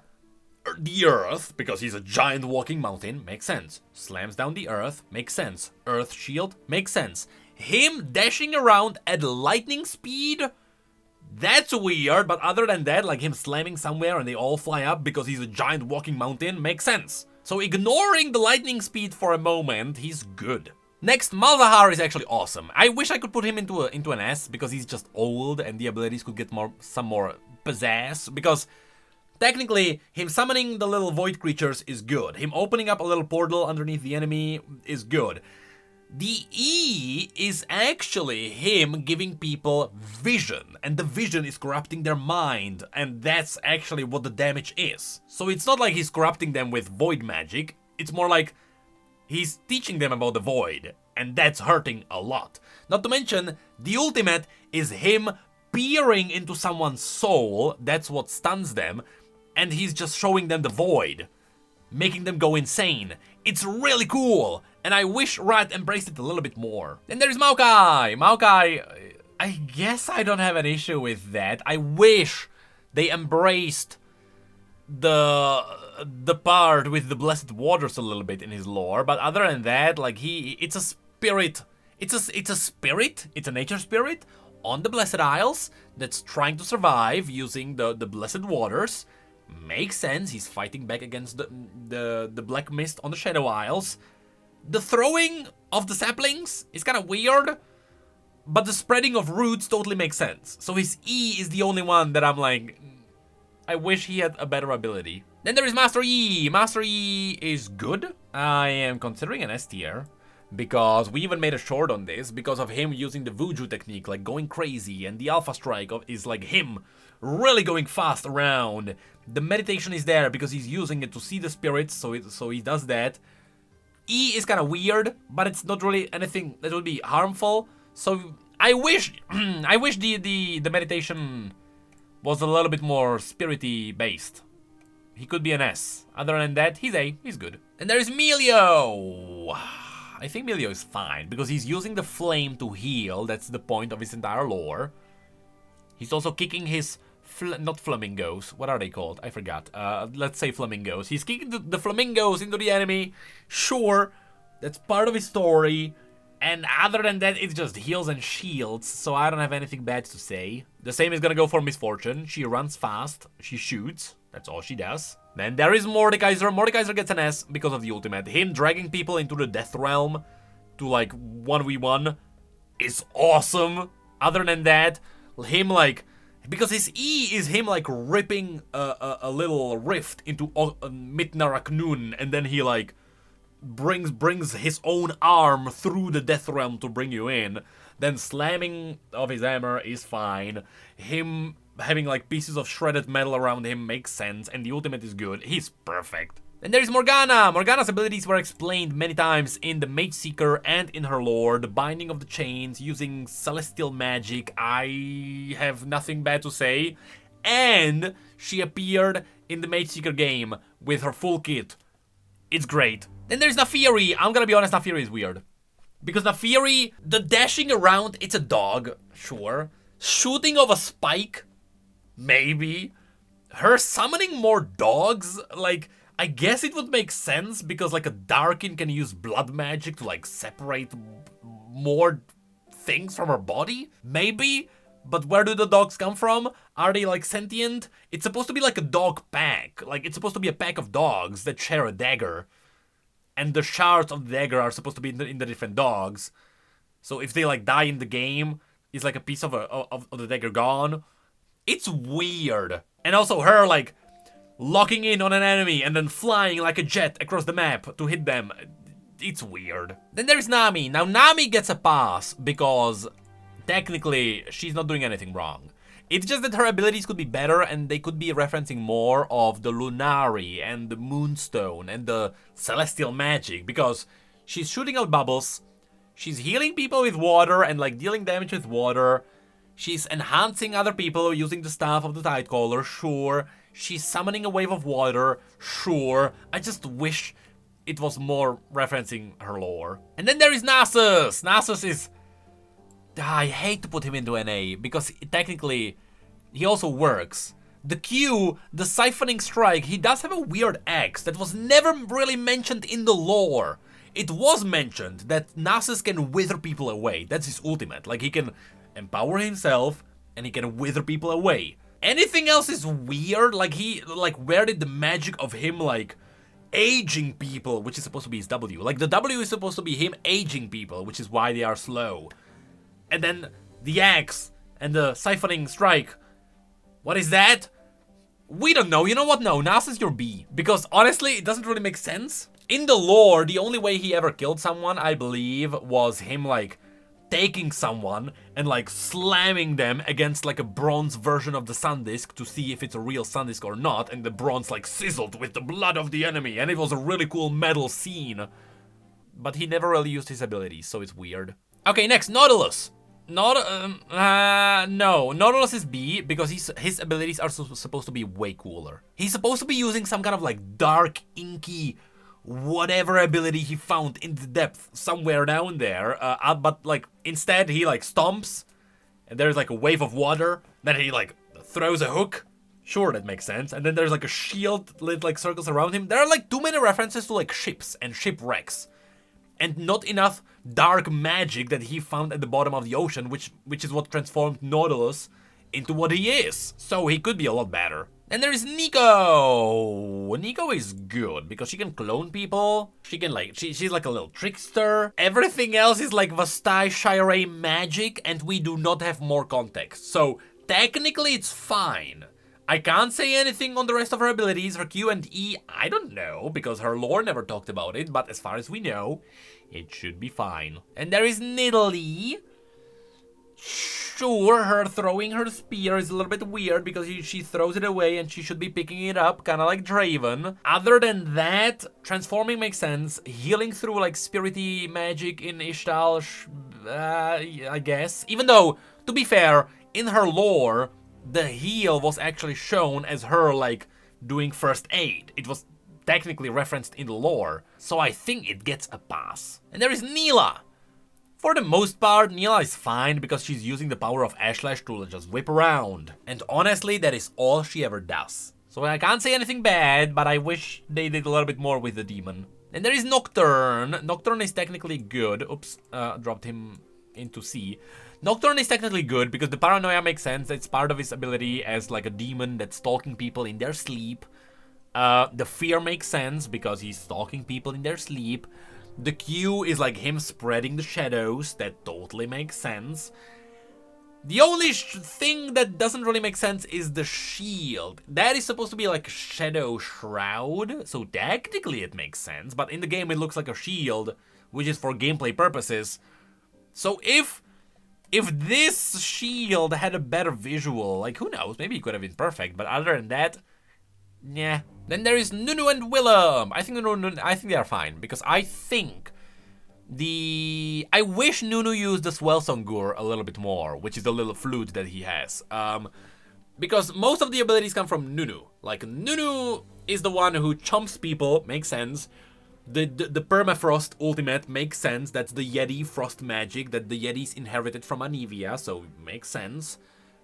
the earth, because he's a giant walking mountain, makes sense. Slams down the earth, makes sense. Earth shield, makes sense. Him dashing around at lightning speed, that's weird, but other than that, like him slamming somewhere and they all fly up because he's a giant walking mountain, makes sense. So ignoring the lightning speed for a moment, he's good. Next, Malzahar is actually awesome. I wish I could put him into an S, because he's just old and the abilities could get some more pizzazz, because technically him summoning the little void creatures is good. Him opening up a little portal underneath the enemy is good. The E is actually him giving people vision, and the vision is corrupting their mind, and that's actually what the damage is. So it's not like he's corrupting them with void magic, it's more like he's teaching them about the void, and that's hurting a lot. Not to mention, the ultimate is him peering into someone's soul, that's what stuns them, and he's just showing them the void, making them go insane. It's really cool, and I wish Riot embraced it a little bit more. Then there's Maokai. Maokai, I guess I don't have an issue with that. I wish they embraced the part with the blessed waters a little bit in his lore, but other than that, like it's a spirit. It's a spirit. It's a nature spirit on the Blessed Isles that's trying to survive using the blessed waters. Makes sense. He's fighting back against the black mist on the Shadow Isles. The throwing of the saplings is kind of weird, but the spreading of roots totally makes sense. So his E is the only one that I'm like, I wish he had a better ability. Then there is Master Yi. Master Yi is good. I am considering an S tier. Because we even made a short on this because of him using the Vuju technique, like going crazy, and the Alpha Strike is like him really going fast around. The meditation is there because he's using it to see the spirits, so he does that. E is kind of weird, but it's not really anything that would be harmful. So I wish the meditation was a little bit more spirity based. He could be an S. Other than that, he's A. He's good. And there is Melio. I think Melio is fine, because he's using the flame to heal. That's the point of his entire lore. He's also kicking his... not flamingos. What are they called? I forgot. Let's say flamingos. He's kicking the flamingos into the enemy. Sure, that's part of his story. And other than that, it's just heals and shields, so I don't have anything bad to say. The same is gonna go for Misfortune. She runs fast. She shoots. That's all she does. Then there is Mordekaiser. Mordekaiser gets an S because of the ultimate. Him dragging people into the Death Realm to, like, 1v1 is awesome. Other than that, him, like... because his E is him, like, ripping a little rift into Mitnaraknun, and then he, like, brings his own arm through the Death Realm to bring you in. Then slamming of his hammer is fine. Him having, like, pieces of shredded metal around him makes sense, and the ultimate is good. He's perfect. Then there is Morgana. Morgana's abilities were explained many times in the Mage Seeker and in her lore. The Binding of the Chains, using celestial magic. I have nothing bad to say. And she appeared in the Mage Seeker game with her full kit. It's great. Then there's Naafiri. I'm gonna be honest, Naafiri is weird. Because Naafiri, the dashing around, it's a dog, sure. Shooting of a spike, maybe. Her summoning more dogs, like, I guess it would make sense because, like, a Darkin can use blood magic to, like, separate more things from her body? Maybe? But where do the dogs come from? Are they, like, sentient? It's supposed to be like a dog pack. Like, it's supposed to be a pack of dogs that share a dagger. And the shards of the dagger are supposed to be in the different dogs. So if they, like, die in the game, is like a piece of the dagger gone. It's weird. And also her, like, locking in on an enemy and then flying like a jet across the map to hit them. It's weird. Then there's Nami. Now, Nami gets a pass because technically she's not doing anything wrong. It's just that her abilities could be better, and they could be referencing more of the Lunari and the Moonstone and the Celestial Magic, because she's shooting out bubbles, she's healing people with water and, like, dealing damage with water, she's enhancing other people using the Staff of the Tidecaller, sure, she's summoning a wave of water, sure. I just wish it was more referencing her lore. And then there is Nasus. Nasus is... I hate to put him into NA, because technically he also works. The Q, the Siphoning Strike, he does have a weird X that was never really mentioned in the lore. It was mentioned that Nasus can wither people away. That's his ultimate. Like, he can empower himself and he can wither people away. Anything else is weird. Like, where did the magic of him, like, aging people, which is supposed to be his W. Like, the W is supposed to be him aging people, which is why they are slow. And then the axe and the Siphoning Strike. What is that? We don't know. You know what? No, Nasus, you're B. Because honestly, it doesn't really make sense. In the lore, the only way he ever killed someone, I believe, was him, like, taking someone and, like, slamming them against, like, a bronze version of the Sun Disk to see if it's a real Sun Disk or not. And the bronze, like, sizzled with the blood of the enemy. And it was a really cool metal scene. But he never really used his abilities, so it's weird. Okay, next, Nautilus. No, Nautilus is B because his abilities are supposed to be way cooler. He's supposed to be using some kind of, like, dark, inky, whatever ability he found in the depth somewhere down there. But, like, instead he, like, stomps and there's, like, a wave of water. Then he, like, throws a hook. Sure, that makes sense. And then there's, like, a shield lit, like, circles around him. There are, like, too many references to, like, ships and shipwrecks. And not enough dark magic that he found at the bottom of the ocean, which is what transformed Nautilus into what he is. So he could be a lot better. And there is Nico. Nico is good because she can clone people. She can, like, she's like a little trickster. Everything else is like Vastaya Shurima magic, and we do not have more context. So technically it's fine. I can't say anything on the rest of her abilities. Her Q and E, I don't know, because her lore never talked about it, but as far as we know, it should be fine. And there is Nidalee. Sure, her throwing her spear is a little bit weird because she throws it away and she should be picking it up, kind of like Draven. Other than that, transforming makes sense. Healing through like spirity magic in Ishtal, I guess. Even though, to be fair, in her lore, the heal was actually shown as her like doing first aid. It was technically referenced in the lore, so I think it gets a pass. And there is Neela. For the most part, Neela is fine because she's using the power of Ashlash to just whip around. And honestly, that is all she ever does. So I can't say anything bad, but I wish they did a little bit more with the demon. And there is Nocturne. Nocturne is technically good. Oops, dropped him into C. Nocturne is technically good because the paranoia makes sense. It's part of his ability as like a demon that's stalking people in their sleep. The fear makes sense because he's stalking people in their sleep. The Q is like him spreading the shadows. That totally makes sense. The only thing that doesn't really make sense is the shield. That is supposed to be like a shadow shroud, so technically it makes sense, but in the game it looks like a shield, which is for gameplay purposes. So if this shield had a better visual, like who knows, maybe it could have been perfect, but other than that, yeah. Then there is Nunu and Willem. I think they are fine because I wish Nunu used the Swell Songur a little bit more, which is the little flute that he has. Because most of the abilities come from Nunu. Like Nunu is the one who chomps people, makes sense. The Permafrost ultimate makes sense. That's the Yeti frost magic that the Yetis inherited from Anivia, so makes sense.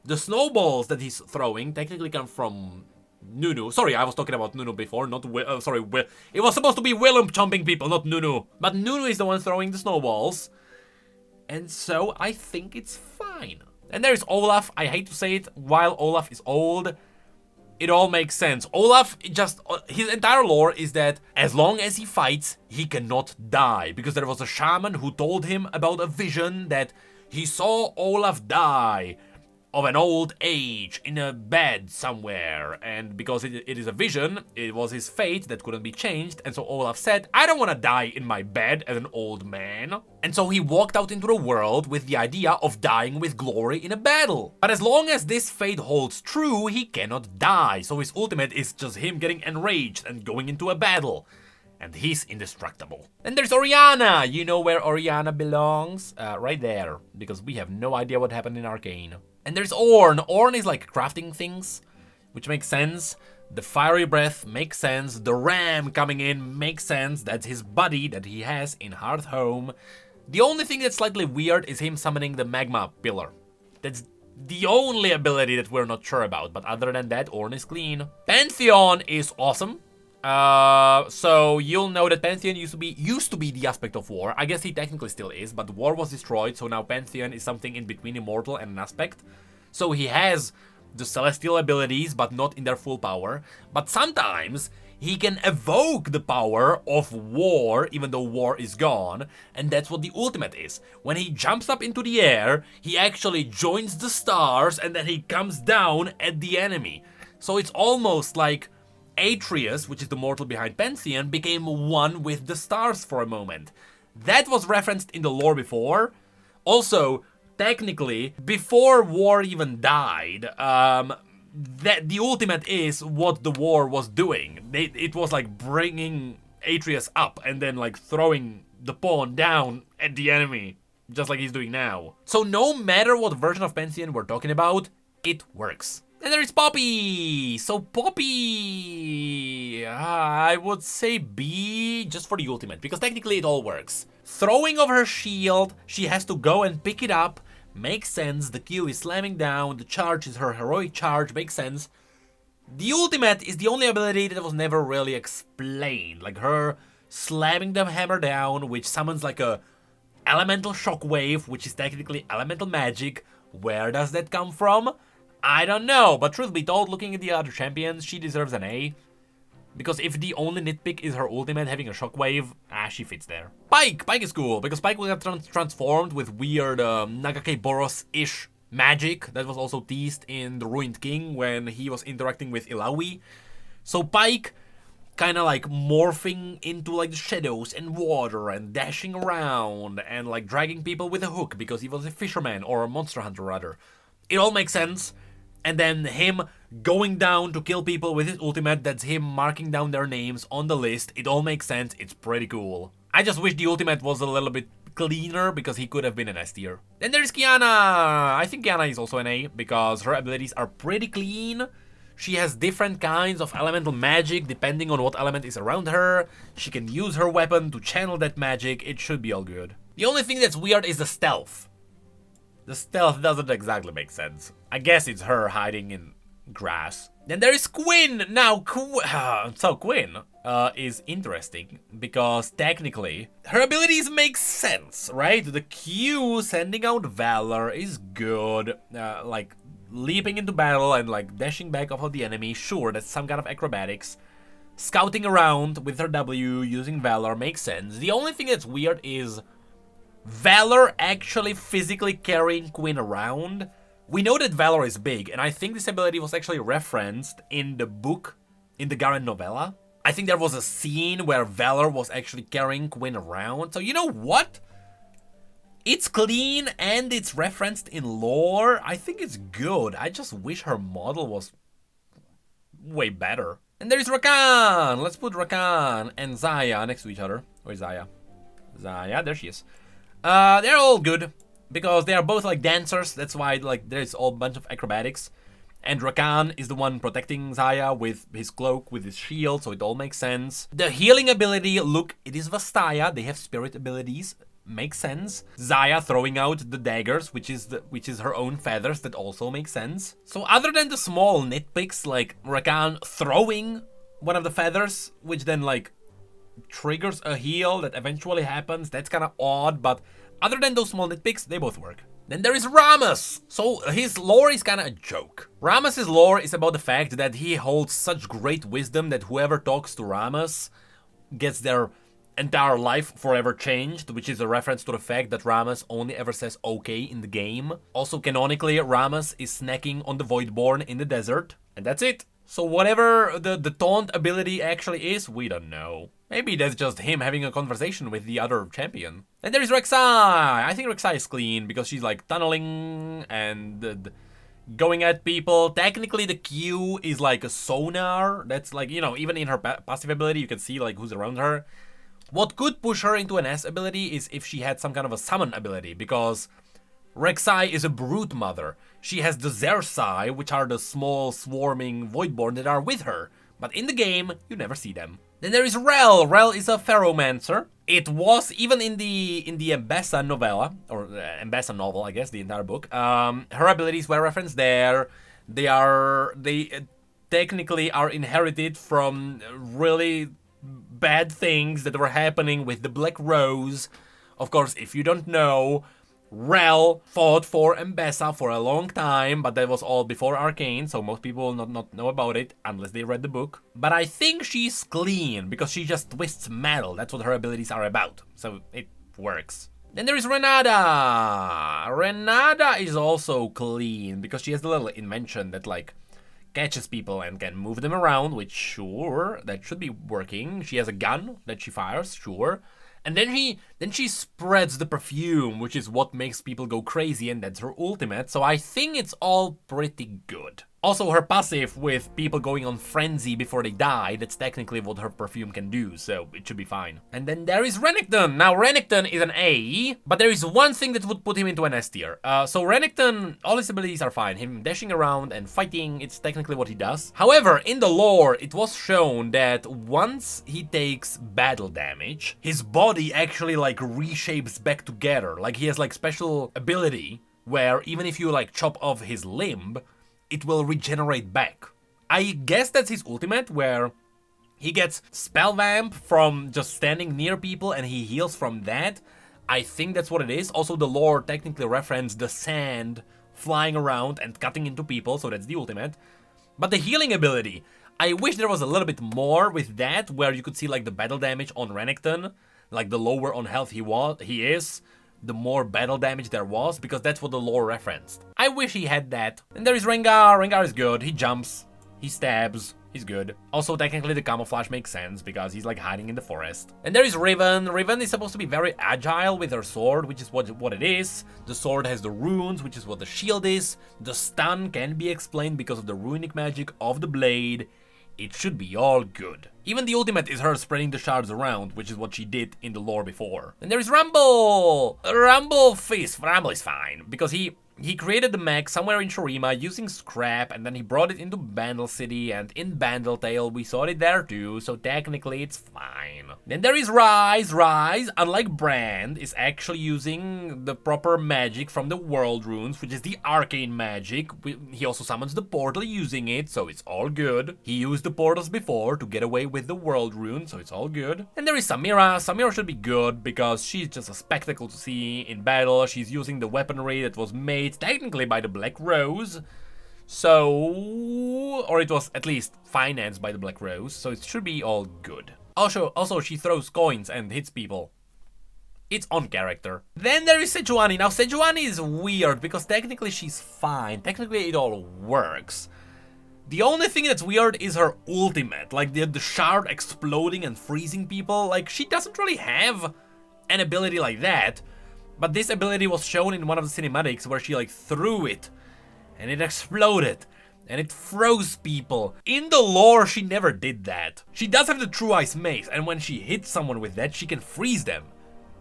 The snowballs that he's throwing technically come from Nunu. Sorry, I was talking about Nunu before, not sorry, it was supposed to be Willem chomping people, not Nunu. But Nunu is the one throwing the snowballs. And so I think it's fine. And there's Olaf. I hate to say it, while Olaf is old, it all makes sense. Olaf, his entire lore is that as long as he fights, he cannot die. Because there was a shaman who told him about a vision that he saw Olaf die of an old age in a bed somewhere, and because it is a vision, it was his fate that couldn't be changed, and so Olaf said, I don't want to die in my bed as an old man. And so he walked out into the world with the idea of dying with glory in a battle. But as long as this fate holds true, he cannot die, so his ultimate is just him getting enraged and going into a battle. And he's indestructible. And there's Oriana. You know where Oriana belongs? Right there, because we have no idea what happened in Arcane. And there's Ornn. Ornn is like crafting things, which makes sense. The fiery breath makes sense. The ram coming in makes sense. That's his buddy that he has in Hearthhome. The only thing that's slightly weird is him summoning the magma pillar. That's the only ability that we're not sure about. But other than that, Ornn is clean. Pantheon is awesome. So you'll know that Pantheon used to be the aspect of war. I guess he technically still is, but war was destroyed, so now Pantheon is something in between immortal and an aspect. So he has the celestial abilities, but not in their full power. But sometimes he can evoke the power of war, even though war is gone, and that's what the ultimate is. When he jumps up into the air, he actually joins the stars, and then he comes down at the enemy. So it's almost like Atreus, which is the mortal behind Pantheon, became one with the stars for a moment. That was referenced in the lore before. Also, technically, before war even died, that the ultimate is what the war was doing. It was like bringing Atreus up and then like throwing the pawn down at the enemy, just like he's doing now. So no matter what version of Pantheon we're talking about, it works. And there is Poppy! So Poppy, I would say B just for the ultimate, because technically it all works. Throwing of her shield, she has to go and pick it up, makes sense. The Q is slamming down, the charge is her heroic charge, makes sense. The ultimate is the only ability that was never really explained, like her slamming the hammer down, which summons like a elemental shockwave, which is technically elemental magic. Where does that come from? I don't know, but truth be told, looking at the other champions, she deserves an A. Because if the only nitpick is her ultimate having a shockwave, she fits there. Pyke is cool, because Pyke will get transformed with weird Nagake Boros-ish magic that was also teased in The Ruined King when he was interacting with Ilawi. So Pike kind of like morphing into like the shadows and water and dashing around and like dragging people with a hook because he was a fisherman or a monster hunter rather. It all makes sense. And then him going down to kill people with his ultimate, that's him marking down their names on the list. It all makes sense. It's pretty cool. I just wish the ultimate was a little bit cleaner because he could have been an S tier. Then there's Kiana. I think Kiana is also an A because her abilities are pretty clean. She has different kinds of elemental magic depending on what element is around her. She can use her weapon to channel that magic. It should be all good. The only thing that's weird is the stealth. The stealth doesn't exactly make sense. I guess it's her hiding in grass. Then there is Quinn. Now, Quinn is interesting because technically her abilities make sense, right? The Q sending out Valor is good. Like leaping into battle and like dashing back off of the enemy. Sure, that's some kind of acrobatics. Scouting around with her W using Valor makes sense. The only thing that's weird is Valor actually physically carrying Quinn around. We know that Valor is big, and I think this ability was actually referenced in the book, in the Garen novella. I think there was a scene where Valor was actually carrying Quinn around. So you know what? It's clean and it's referenced in lore. I think it's good. I just wish her model was way better. And there's Rakan. Let's put Rakan and Xayah next to each other. Where's Xayah? Xayah, there she is. They're all good because they are both like dancers. That's why like there's a bunch of acrobatics. And Rakan is the one protecting Xayah with his cloak, with his shield, so it all makes sense. The healing ability, look, it is Vastaya. They have spirit abilities. Makes sense. Xayah throwing out the daggers, which is her own feathers, that also makes sense. So other than the small nitpicks like Rakan throwing one of the feathers, which then like triggers a heal that eventually happens, that's kind of odd, but other than those small nitpicks, they both work. Then there is Rammus. So his lore is kind of a joke. Rammus's lore is about the fact that he holds such great wisdom that whoever talks to Rammus gets their entire life forever changed, which is a reference to the fact that Rammus only ever says okay in the game. Also canonically, Rammus is snacking on the Voidborn in the desert, and that's it. So whatever the taunt ability actually is, we don't know. Maybe that's just him having a conversation with the other champion. And there is Rek'Sai. I think Rek'Sai is clean because she's like tunneling and going at people. Technically the Q is like a sonar. That's like, you know, even in her passive ability you can see like who's around her. What could push her into an S ability is if she had some kind of a summon ability, because Rek'Sai is a brute mother. She has the Zersai, which are the small swarming Voidborn that are with her, but in the game you never see them. Then there is Rel. Rel is a Ferromancer. It was even in the Embessa novella, or Embessa novel, I guess, the entire book. Her abilities were referenced there. They technically are inherited from really bad things that were happening with the Black Rose. Of course, if you don't know, Rel fought for Embessa for a long time, but that was all before Arcane, so most people will not know about it unless they read the book. But I think she's clean because she just twists metal. That's what her abilities are about, so it works. Then there is Renata. Renata is also clean because she has the little invention that like catches people and can move them around, which sure, that should be working. She has a gun that she fires, sure. And then she spreads the perfume, which is what makes people go crazy, and that's her ultimate. So I think it's all pretty good. Also, her passive with people going on frenzy before they die, that's technically what her perfume can do, so it should be fine. And then there is Renekton. Now, Renekton is an A, but there is one thing that would put him into an S tier. So Renekton, all his abilities are fine. Him dashing around and fighting, it's technically what he does. However, in the lore, it was shown that once he takes battle damage, his body actually like reshapes back together. Like he has like special ability where even if you like chop off his limb, it will regenerate back. I guess that's his ultimate, where he gets spell vamp from just standing near people and he heals from that. I think that's what it is. Also, the lore technically referenced the sand flying around and cutting into people, so that's the ultimate. But the healing ability, I wish there was a little bit more with that, where you could see like the battle damage on Renekton, like the lower on health he is, the more battle damage there was, because that's what the lore referenced. I wish he had that. And there is Rengar. Rengar is good. He jumps. He stabs. He's good. Also, technically, the camouflage makes sense because he's like hiding in the forest. And there is Riven. Riven is supposed to be very agile with her sword, which is what it is. The sword has the runes, which is what the shield is. The stun can be explained because of the runic magic of the blade. It should be all good. Even the ultimate is her spreading the shards around, which is what she did in the lore before. And there is Rumble! Rumble is fine, because he created the mech somewhere in Shurima using scrap, and then he brought it into Bandle City, and in Bandletale we saw it there too, so technically it's fine. Then there is Rise. Rise, unlike Brand, is actually using the proper magic from the World Runes, which is the Arcane magic. He also summons the portal using it, so it's all good. He used the portals before to get away with the World Rune, so it's all good. And there is Samira. Samira should be good, because she's just a spectacle to see in battle. She's using the weaponry that was made technically by the Black Rose, so, or it was at least financed by the Black Rose, so it should be all good. Also she throws coins and hits people. It's on character. Then there is Sejuani. Now Sejuani is weird because technically she's fine. Technically it all works. The only thing that's weird is her ultimate, like the shard exploding and freezing people. Like, she doesn't really have an ability like that. But this ability was shown in one of the cinematics where she like threw it and it exploded and it froze people. In the lore, she never did that. She does have the True Ice Mace, and when she hits someone with that, she can freeze them.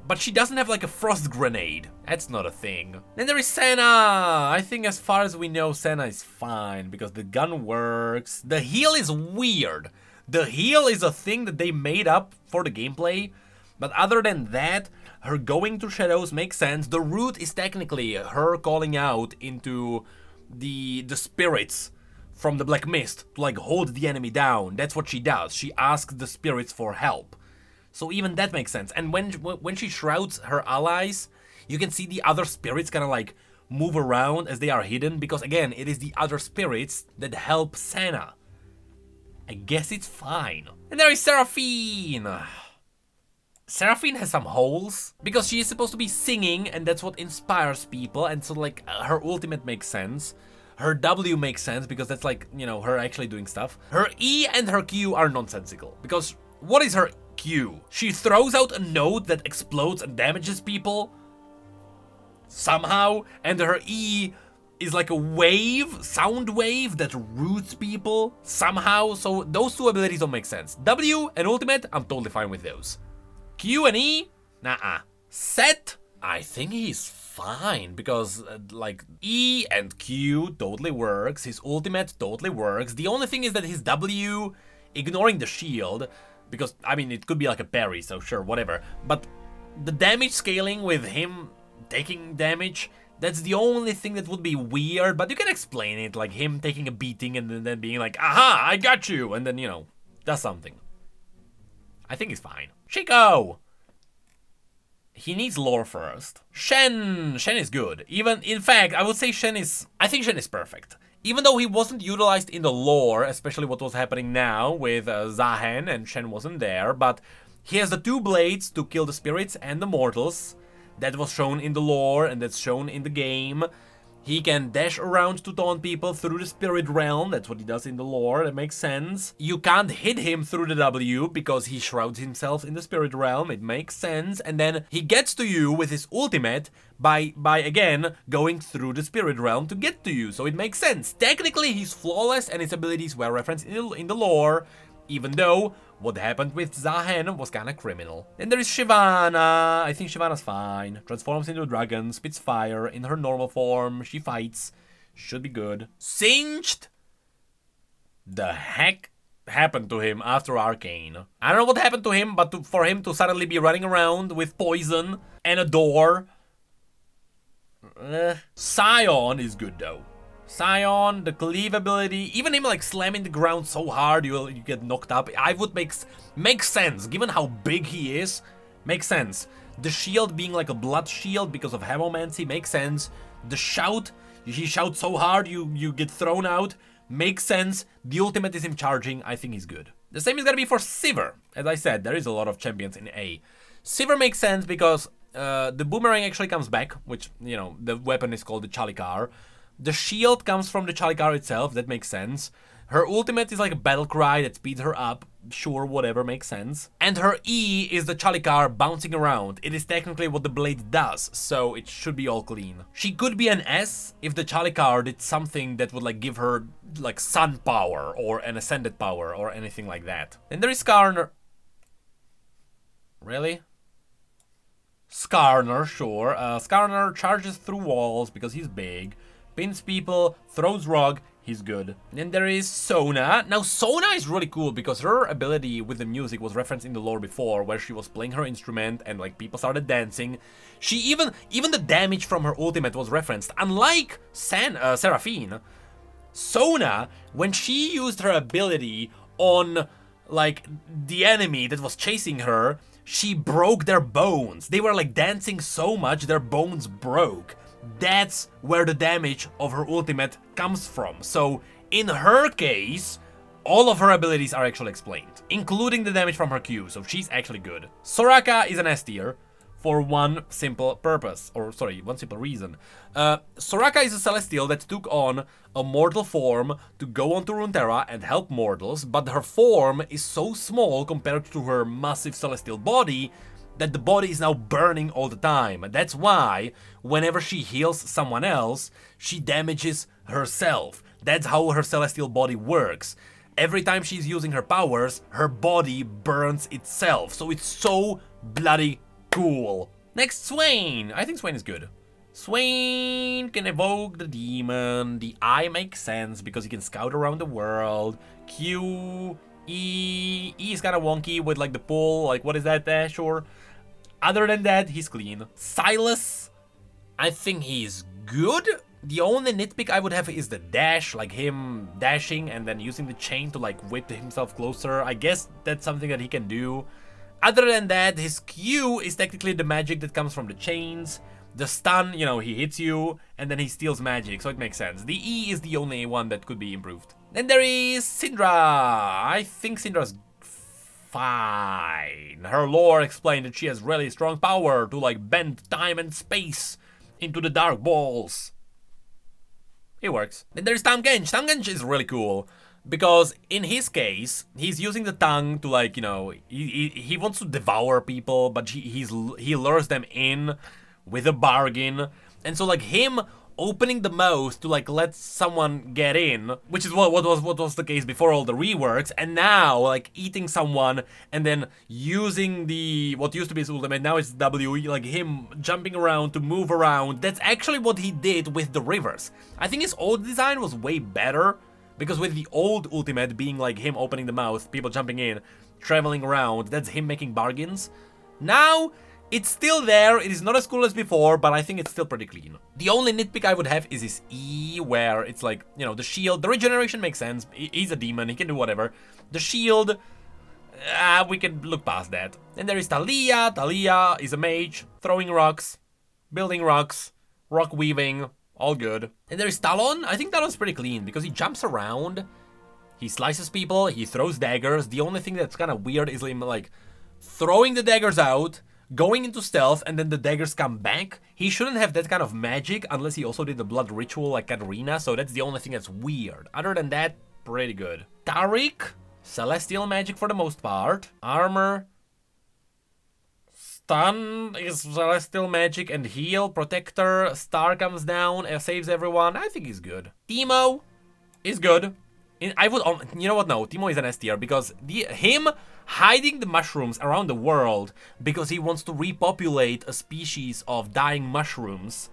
But she doesn't have like a frost grenade. That's not a thing. Then there is Senna. I think as far as we know, Senna is fine because the gun works. The heal is weird. The heal is a thing that they made up for the gameplay. But other than that, her going to shadows makes sense. The root is technically her calling out into the spirits from the Black Mist to like hold the enemy down. That's what she does. She asks the spirits for help. So even that makes sense. And when she shrouds her allies, you can see the other spirits kind of like move around as they are hidden, because again, it is the other spirits that help Senna. I guess it's fine. And there is Seraphine. Seraphine has some holes, because she is supposed to be singing, and that's what inspires people, and so like her ultimate makes sense. Her W makes sense, because that's like, you know, her actually doing stuff. Her E and her Q are nonsensical, because what is her Q? She throws out a node that explodes and damages people, somehow, and her E is like a wave, sound wave that roots people, somehow, so those two abilities don't make sense. W and ultimate, I'm totally fine with those. Q and E? Nah-uh. Set? I think he's fine, because like E and Q totally works, his ultimate totally works. The only thing is that his W, ignoring the shield, because I mean it could be like a parry, so sure, whatever. But the damage scaling with him taking damage, that's the only thing that would be weird, but you can explain it, like him taking a beating and then being like, aha, I got you, and then, you know, does something. I think he's fine. Chico! He needs lore first. Shen is good. Even, in fact, I would say I think Shen is perfect. Even though he wasn't utilized in the lore, especially what was happening now with Zahan, and Shen wasn't there, but he has the two blades to kill the spirits and the mortals. That was shown in the lore, and that's shown in the game. He can dash around to taunt people through the spirit realm. That's what he does in the lore. That makes sense. You can't hit him through the W because he shrouds himself in the spirit realm. It makes sense. And then he gets to you with his ultimate by again going through the spirit realm to get to you. So it makes sense. Technically, he's flawless and his abilities were referenced in the lore, even though what happened with Zahan was kinda criminal. Then there is Shyvana. I think Shyvana's fine. Transforms into a dragon, spits fire in her normal form. She fights. Should be good. Singed? The heck happened to him after Arcane? I don't know what happened to him, but for him to suddenly be running around with poison and a door. Scion is good though. Scion, the cleave ability, even him like slamming the ground so hard you get knocked up, I would make sense, given how big he is, makes sense. The shield being like a blood shield because of Hemomancy makes sense. The shout, he shouts so hard you get thrown out, makes sense. The ultimate is him charging, I think he's good. The same is gonna be for Sivir. As I said, there is a lot of champions in A. Sivir makes sense because The boomerang actually comes back, which, you know, the weapon is called the Chalikar. The shield comes from the Chalikar itself, that makes sense. Her ultimate is like a battle cry that speeds her up. Sure, whatever, makes sense. And her E is the Chalikar bouncing around. It is technically what the blade does, so it should be all clean. She could be an S if the Chalikar did something that would like give her like sun power or an ascended power or anything like that. Then there is Skarner. Really? Skarner, sure. Skarner charges through walls because he's big, pins people, throws rug, he's good. Then there is Sona. Now Sona is really cool because her ability with the music was referenced in the lore before, where she was playing her instrument and like people started dancing. She even the damage from her ultimate was referenced. Unlike Seraphine, Sona, when she used her ability on like the enemy that was chasing her, she broke their bones. They were like dancing so much their bones broke. That's where the damage of her ultimate comes from. So in her case, all of her abilities are actually explained, including the damage from her Q, so she's actually good. Soraka is an S tier for one simple purpose, or sorry, one simple reason. Soraka is a celestial that took on a mortal form to go onto Runeterra and help mortals, but her form is so small compared to her massive celestial body that the body is now burning all the time. That's why whenever she heals someone else, she damages herself. That's how her celestial body works. Every time she's using her powers, her body burns itself. So it's so bloody cool. Next, Swain. I think Swain is good. Swain can evoke the demon. The I makes sense because he can scout around the world. Q, E is kind of wonky with like the pull. Like, what is that? Sure. Other than that, he's clean. Silas, I think he's good. The only nitpick I would have is the dash, like him dashing and then using the chain to like whip himself closer. I guess that's something that he can do. Other than that, his Q is technically the magic that comes from the chains. The stun, you know, he hits you and then he steals magic, so it makes sense. The E is the only one that could be improved. Then there is Syndra. I think Syndra's fine. Her lore explained that she has really strong power to like bend time and space into the dark balls. It works. Then there's Tamkench. Tamkench is really cool because in his case, he's using the tongue to like, you know, he wants to devour people, but he lures them in with a bargain. And so like him opening the mouth to like let someone get in, which is what was the case before all the reworks, and now like eating someone and then using the what used to be his ultimate, now it's W, like him jumping around to move around. That's actually what he did with the rivers. I think his old design was way better because with the old ultimate being like him opening the mouth, people jumping in, traveling around, that's him making bargains. Now it's still there, it is not as cool as before, but I think it's still pretty clean. The only nitpick I would have is his E, where it's like, you know, the shield, the regeneration makes sense, he's a demon, he can do whatever. The shield, we can look past that. Then there is Talia. Talia is a mage, throwing rocks, building rocks, rock weaving, all good. And there is Talon. I think Talon's pretty clean because he jumps around, he slices people, he throws daggers. The only thing that's kind of weird is him like throwing the daggers out, going into stealth, and then the daggers come back. He shouldn't have that kind of magic unless he also did the blood ritual like Katarina, so that's the only thing that's weird. Other than that, pretty good. Tariq, celestial magic for the most part. Armor, stun is celestial magic, and heal, protector, star comes down, saves everyone. I think he's good. Teemo is good. I would, you know what, no, Teemo is an S tier because him hiding the mushrooms around the world because he wants to repopulate a species of dying mushrooms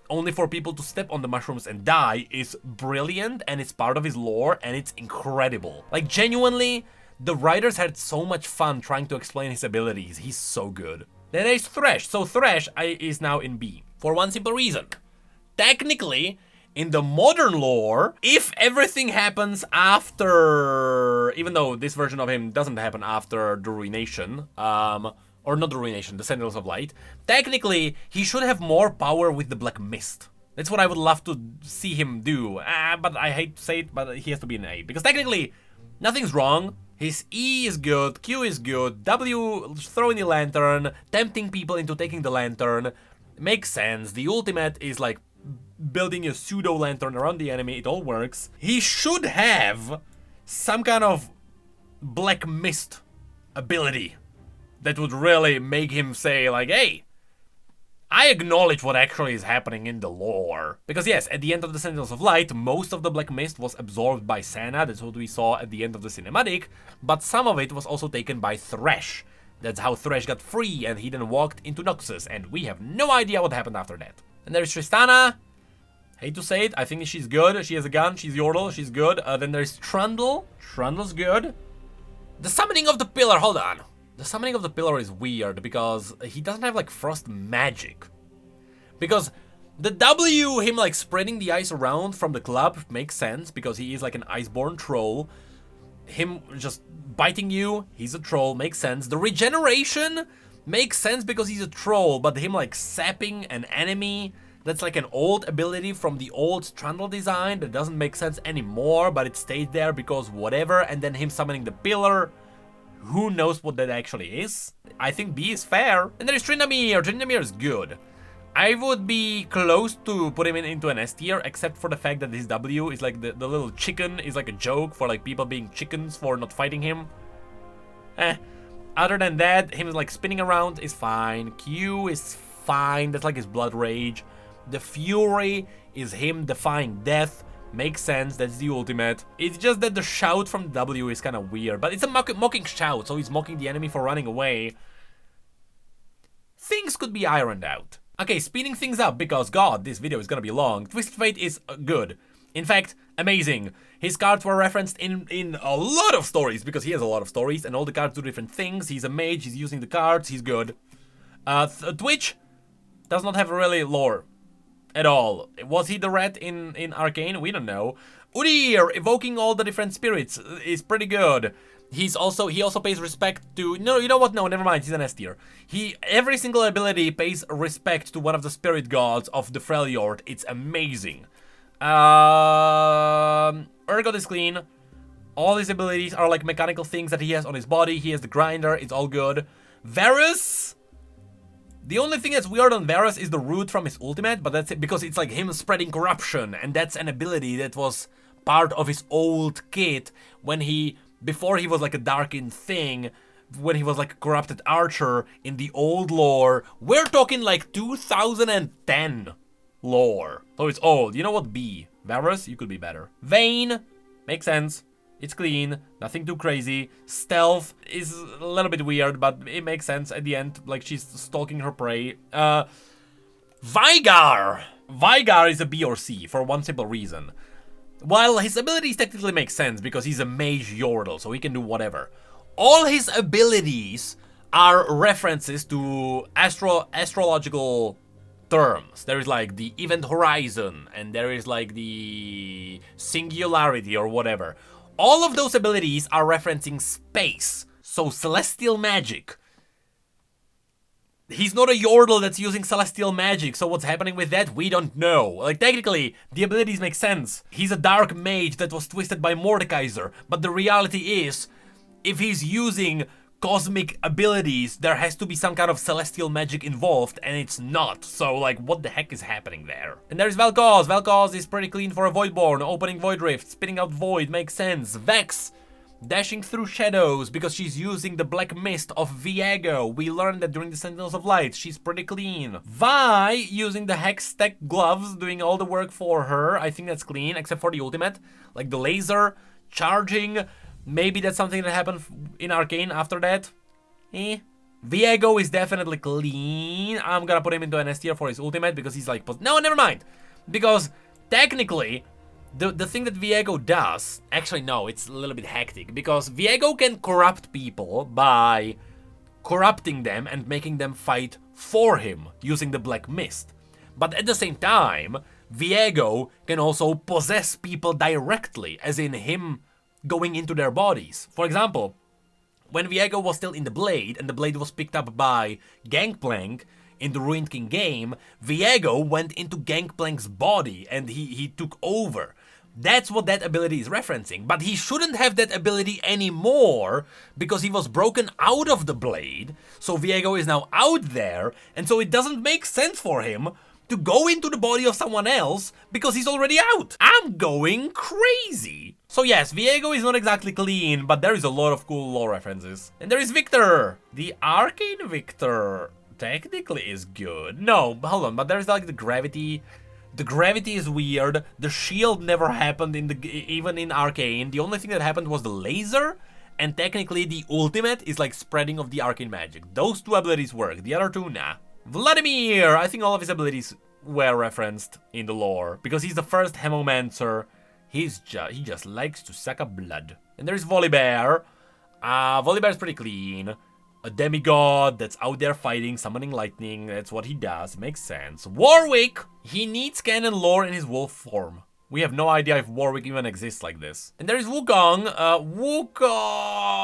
only for people to step on the mushrooms and die is brilliant, and it's part of his lore, and it's incredible. Like, genuinely, the writers had so much fun trying to explain his abilities. He's so good. Then there's Thresh. So Thresh is now in B for one simple reason. Technically, in the modern lore, if everything happens after, even though this version of him doesn't happen after the Ruination, or not the Ruination, the Sentinels of Light, technically, he should have more power with the Black Mist. That's what I would love to see him do, but I hate to say it, but he has to be an A. Because technically, nothing's wrong His E is good, Q is good, W throwing the lantern, tempting people into taking the lantern, makes sense. The ultimate is like building a pseudo lantern around the enemy, it all works. He should have some kind of black mist ability that would really make him say like, hey, I acknowledge what actually is happening in the lore. Because yes, at the end of the Sentinels of Light, most of the black mist was absorbed by Senna, that's what we saw at the end of the cinematic, but some of it was also taken by Thresh. That's how Thresh got free, and he then walked into Noxus, and we have no idea what happened after that. And there's Tristana. Hate to say it, I think she's good. She has a gun, she's Yordle, she's good. Then there's Trundle. Trundle's good. The summoning of the pillar, hold on. The summoning of the pillar is weird because he doesn't have like frost magic. Because the W, him like spreading the ice around from the club makes sense because he is like an iceborn troll. Him just biting you, he's a troll, makes sense. The regeneration makes sense because he's a troll, but him like sapping an enemy, that's like an old ability from the old Trundle design that doesn't make sense anymore, but it stayed there because whatever, and then him summoning the pillar. Who knows what that actually is? I think B is fair. And there is Tryndamere. Tryndamere is good. I would be close to put him into an S tier, except for the fact that his W is like the little chicken is like a joke for like people being chickens for not fighting him. Other than that, him like spinning around is fine. Q is fine. That's like his blood rage. The Fury is him defying death. Makes sense, that's the ultimate. It's just that the shout from W is kind of weird, but it's a mocking shout, so he's mocking the enemy for running away. Things could be ironed out. Okay, speeding things up because, god, this video is gonna be long. Twisted Fate is good. In fact, amazing. His cards were referenced in a lot of stories, because he has a lot of stories, and all the cards do different things. He's a mage, he's using the cards, he's good. Twitch does not have really lore. At all. Was he the rat in Arcane? We don't know. Udyr, evoking all the different spirits, is pretty good. He also pays respect to... No, you know what? No, never mind. He's an S tier. Every single ability pays respect to one of the spirit gods of the Freljord. It's amazing. Urgot is clean. All his abilities are like mechanical things that he has on his body. He has the grinder. It's all good. Varus... The only thing that's weird on Varus is the root from his ultimate, but that's it because it's like him spreading corruption, and that's an ability that was part of his old kit before he was like a Darkin thing, when he was like a corrupted archer in the old lore. We're talking like 2010 lore. So it's old. You know what? B. Varus, you could be better. Vayne, makes sense. It's clean, nothing too crazy. Stealth is a little bit weird, but it makes sense at the end, like she's stalking her prey. Veigar! Veigar is a B or C for one simple reason. While his abilities technically make sense because he's a mage Yordle, so he can do whatever. All his abilities are references to astrological terms. There is like the event horizon, and there is like the singularity or whatever. All of those abilities are referencing space, so celestial magic. He's not a Yordle that's using celestial magic, so what's happening with that, we don't know. Like, technically, the abilities make sense. He's a dark mage that was twisted by Mordekaiser, but the reality is, if he's using cosmic abilities, there has to be some kind of celestial magic involved, and it's not. So, like, what the heck is happening there? And there's Vel'Koz. Vel'Koz is pretty clean for a Voidborn. Opening Void Rift, spitting out Void, makes sense. Vex, dashing through shadows because she's using the black mist of Viego. We learned that during the Sentinels of Light. She's pretty clean. Vi, using the Hex Tech gloves, doing all the work for her. I think that's clean, except for the ultimate. Like the laser, charging... Maybe that's something that happened in Arcane after that. Viego is definitely clean. I'm gonna put him into an S tier for his ultimate because he's like... No, never mind. Because technically, the thing that Viego does... Actually, no, it's a little bit hectic. Because Viego can corrupt people by corrupting them and making them fight for him using the Black Mist. But at the same time, Viego can also possess people directly, as in him... going into their bodies. For example, when Viego was still in the Blade, and the Blade was picked up by Gangplank in the Ruined King game, Viego went into Gangplank's body, and he took over. That's what that ability is referencing. But he shouldn't have that ability anymore because he was broken out of the blade. So Viego is now out there, and so it doesn't make sense for him to go into the body of someone else because he's already out. I'm going crazy. So yes, Viego is not exactly clean, but there is a lot of cool lore references. And there is Victor. The Arcane Victor technically is good. No, hold on, but there's like the gravity. The gravity is weird. The shield never happened even in Arcane. The only thing that happened was the laser, and technically the ultimate is like spreading of the arcane magic. Those two abilities work. The other two, nah. Vladimir! I think all of his abilities were referenced in the lore because he's the first Hemomancer. He just likes to suck up blood. And there's Volibear. Volibear is pretty clean. A demigod that's out there fighting, summoning lightning. That's what he does. Makes sense. Warwick! He needs canon lore in his wolf form. We have no idea if Warwick even exists like this. And there is Wukong. Wukong!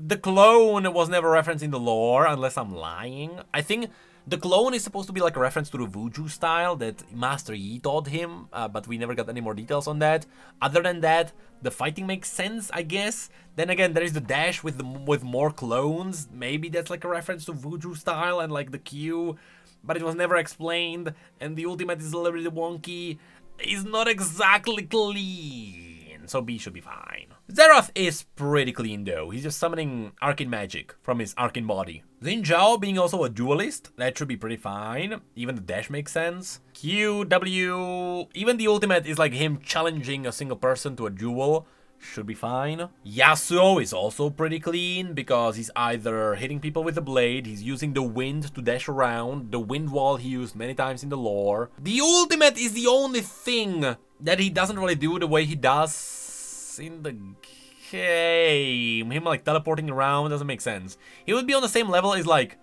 The clone was never referenced in the lore, unless I'm lying. I think the clone is supposed to be like a reference to the Wuju style that Master Yi taught him, but we never got any more details on that. Other than that, the fighting makes sense, I guess. Then again, there is the dash with more clones. Maybe that's like a reference to Wuju style and like the Q, but it was never explained. And the ultimate is a little bit wonky. He's not exactly clean, so B should be fine. Xerath is pretty clean though. He's just summoning arcane magic from his arcane body. Xin Zhao being also a duelist, that should be pretty fine. Even the dash makes sense. Q, W, even the ultimate is like him challenging a single person to a duel. Should be fine. Yasuo is also pretty clean because he's either hitting people with the blade, he's using the wind to dash around, the wind wall he used many times in the lore. The ultimate is the only thing that he doesn't really do the way he does in the game. Him like teleporting around doesn't make sense. He would be on the same level as like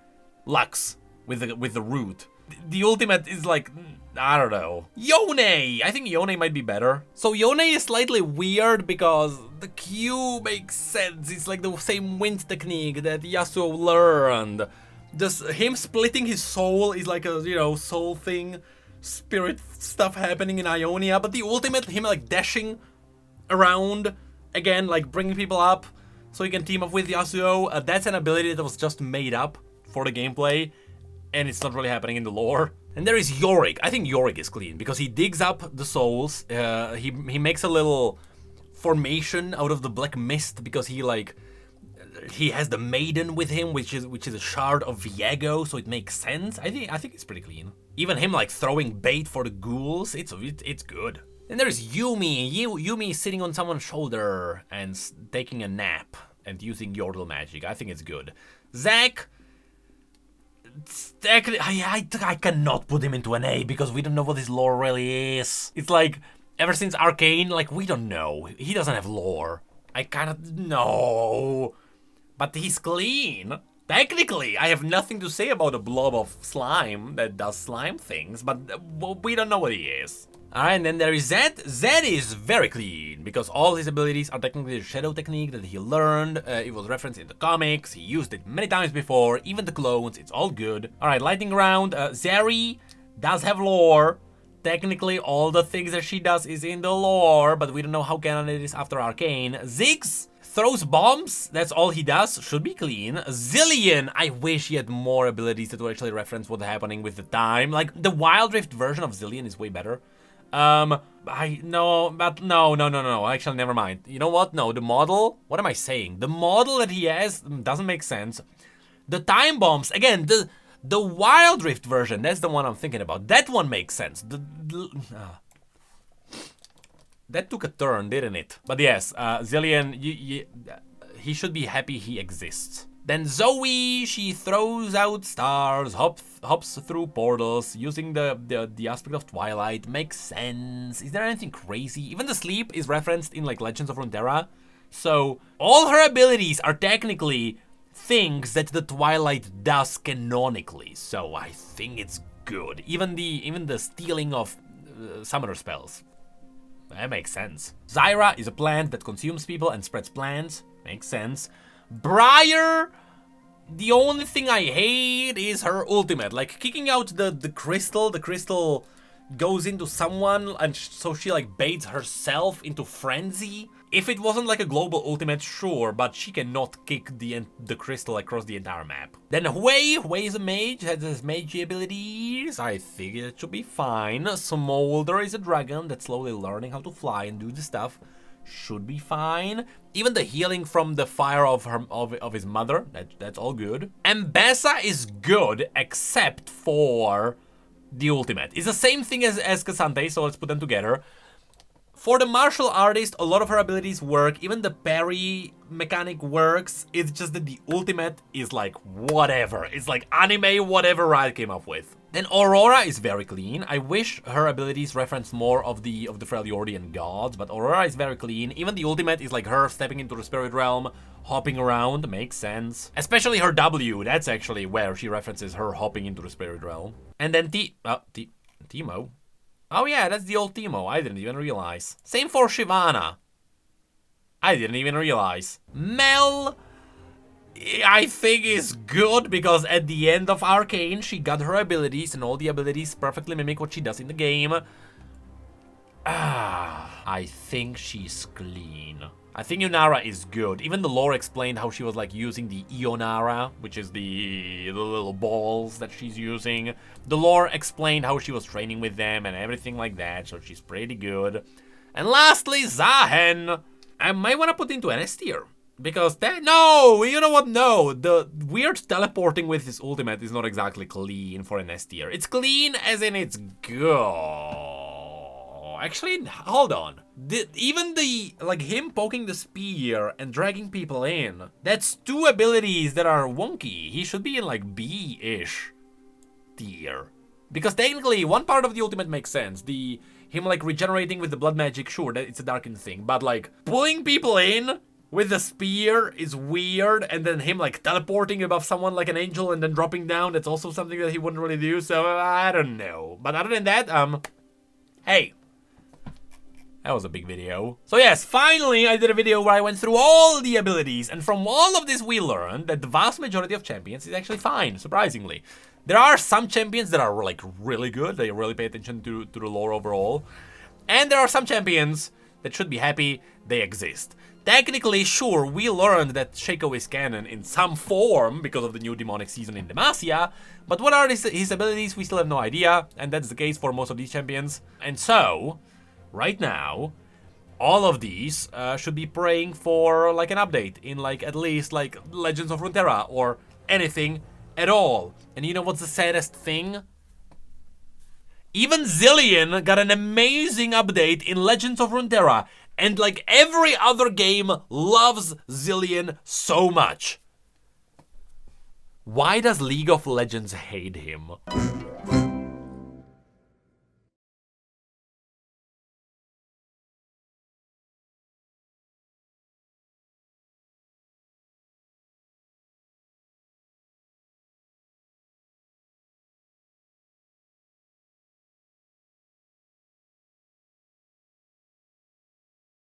Lux with the root. The ultimate is like, I don't know. Yone! I think Yone might be better. So Yone is slightly weird because the Q makes sense. It's like the same wind technique that Yasuo learned. Just him splitting his soul is like a, you know, soul thing. Spirit stuff happening in Ionia. But the ultimate, him like dashing around, again, like bringing people up so he can team up with Yasuo. That's an ability that was just made up for the gameplay. And it's not really happening in the lore. And there is Yorick. I think Yorick is clean because he digs up the souls. He makes a little formation out of the black mist because he has the maiden with him, which is a shard of Viego, so it makes sense. I think it's pretty clean. Even him like throwing bait for the ghouls, it's good. And there is Yumi. Yumi is sitting on someone's shoulder and taking a nap and using Yordle magic. I think it's good. Zac. I cannot put him into an A because we don't know what his lore really is. It's like, ever since Arcane, like, we don't know. He doesn't have lore. I cannot know. But he's clean. Technically, I have nothing to say about a blob of slime that does slime things, but we don't know what he is. Alright, and then there is Zed. Zed is very clean, because all his abilities are technically the shadow technique that he learned. It was referenced in the comics, he used it many times before, even the clones, it's all good. Alright, lightning round. Zeri does have lore. Technically, all the things that she does is in the lore, but we don't know how canon it is after Arcane. Ziggs throws bombs, that's all he does, should be clean. Zilean, I wish he had more abilities that would actually reference what's happening with the time. Like, the Wild Rift version of Zilean is way better. No, actually, never mind. You know what? No, the model, what am I saying? The model that he has doesn't make sense. The time bombs, again, the Wild Rift version, that's the one I'm thinking about. That one makes sense. That took a turn, didn't it? But yes, Zilean, he should be happy he exists. Then Zoe, she throws out stars, hops through portals, using the aspect of Twilight. Makes sense. Is there anything crazy? Even the sleep is referenced in like Legends of Runeterra. So all her abilities are technically things that the Twilight does canonically. So I think it's good. Even the stealing of summoner spells. That makes sense. Zyra is a plant that consumes people and spreads plants. Makes sense. Briar, the only thing I hate is her ultimate. Like, kicking out the crystal goes into someone and so she like baits herself into frenzy. If it wasn't like a global ultimate, sure, but she cannot kick the crystal across the entire map. Then Hui is a mage, has his mage abilities. I think it should be fine. Smolder is a dragon that's slowly learning how to fly and do the stuff. Should be fine. Even the healing from the fire of his mother, that's all good. Mbessa is good, except for the ultimate. It's the same thing as Cassante, so let's put them together. For the martial artist, a lot of her abilities work. Even the parry mechanic works. It's just that the ultimate is like whatever. It's like anime whatever Riot came up with. Then Aurora is very clean. I wish her abilities reference more of the Freljordian gods, but Aurora is very clean. Even the ultimate is like her stepping into the spirit realm, hopping around, makes sense. Especially her W, that's actually where she references her hopping into the spirit realm. And then Teemo. Oh yeah, that's the old Teemo, I didn't even realize. Same for Shyvana. I didn't even realize. Mel, I think is good because at the end of Arcane, she got her abilities and all the abilities perfectly mimic what she does in the game. I think she's clean. I think Yunara is good. Even the lore explained how she was like using the Ionara, which is the little balls that she's using. The lore explained how she was training with them and everything like that, so she's pretty good. And lastly, Zahen. I might want to put into an S tier. Because no, you know what, no. The weird teleporting with his ultimate is not exactly clean for an S tier. It's clean as in it's good. Actually, hold on. Even like him poking the spear and dragging people in, that's two abilities that are wonky. He should be in like B-ish tier. Because technically, one part of the ultimate makes sense. Him like regenerating with the blood magic, sure, that it's a Darkin thing. But like pulling people in with the spear is weird, and then him like teleporting above someone like an angel and then dropping down, that's also something that he wouldn't really do. So I don't know. But other than that, hey. That was a big video. So yes, finally I did a video where I went through all the abilities, and from all of this we learned that the vast majority of champions is actually fine, surprisingly. There are some champions that are like really good, they really pay attention to the lore overall. And there are some champions that should be happy they exist. Technically, sure, we learned that Shaco is canon in some form because of the new demonic season in Demacia, but what are his abilities, we still have no idea, and that's the case for most of these champions. And so, right now, all of these should be praying for like an update in like at least like Legends of Runeterra or anything at all. And you know what's the saddest thing? Even Zilean got an amazing update in Legends of Runeterra, and like every other game loves Zilean so much. Why does League of Legends hate him?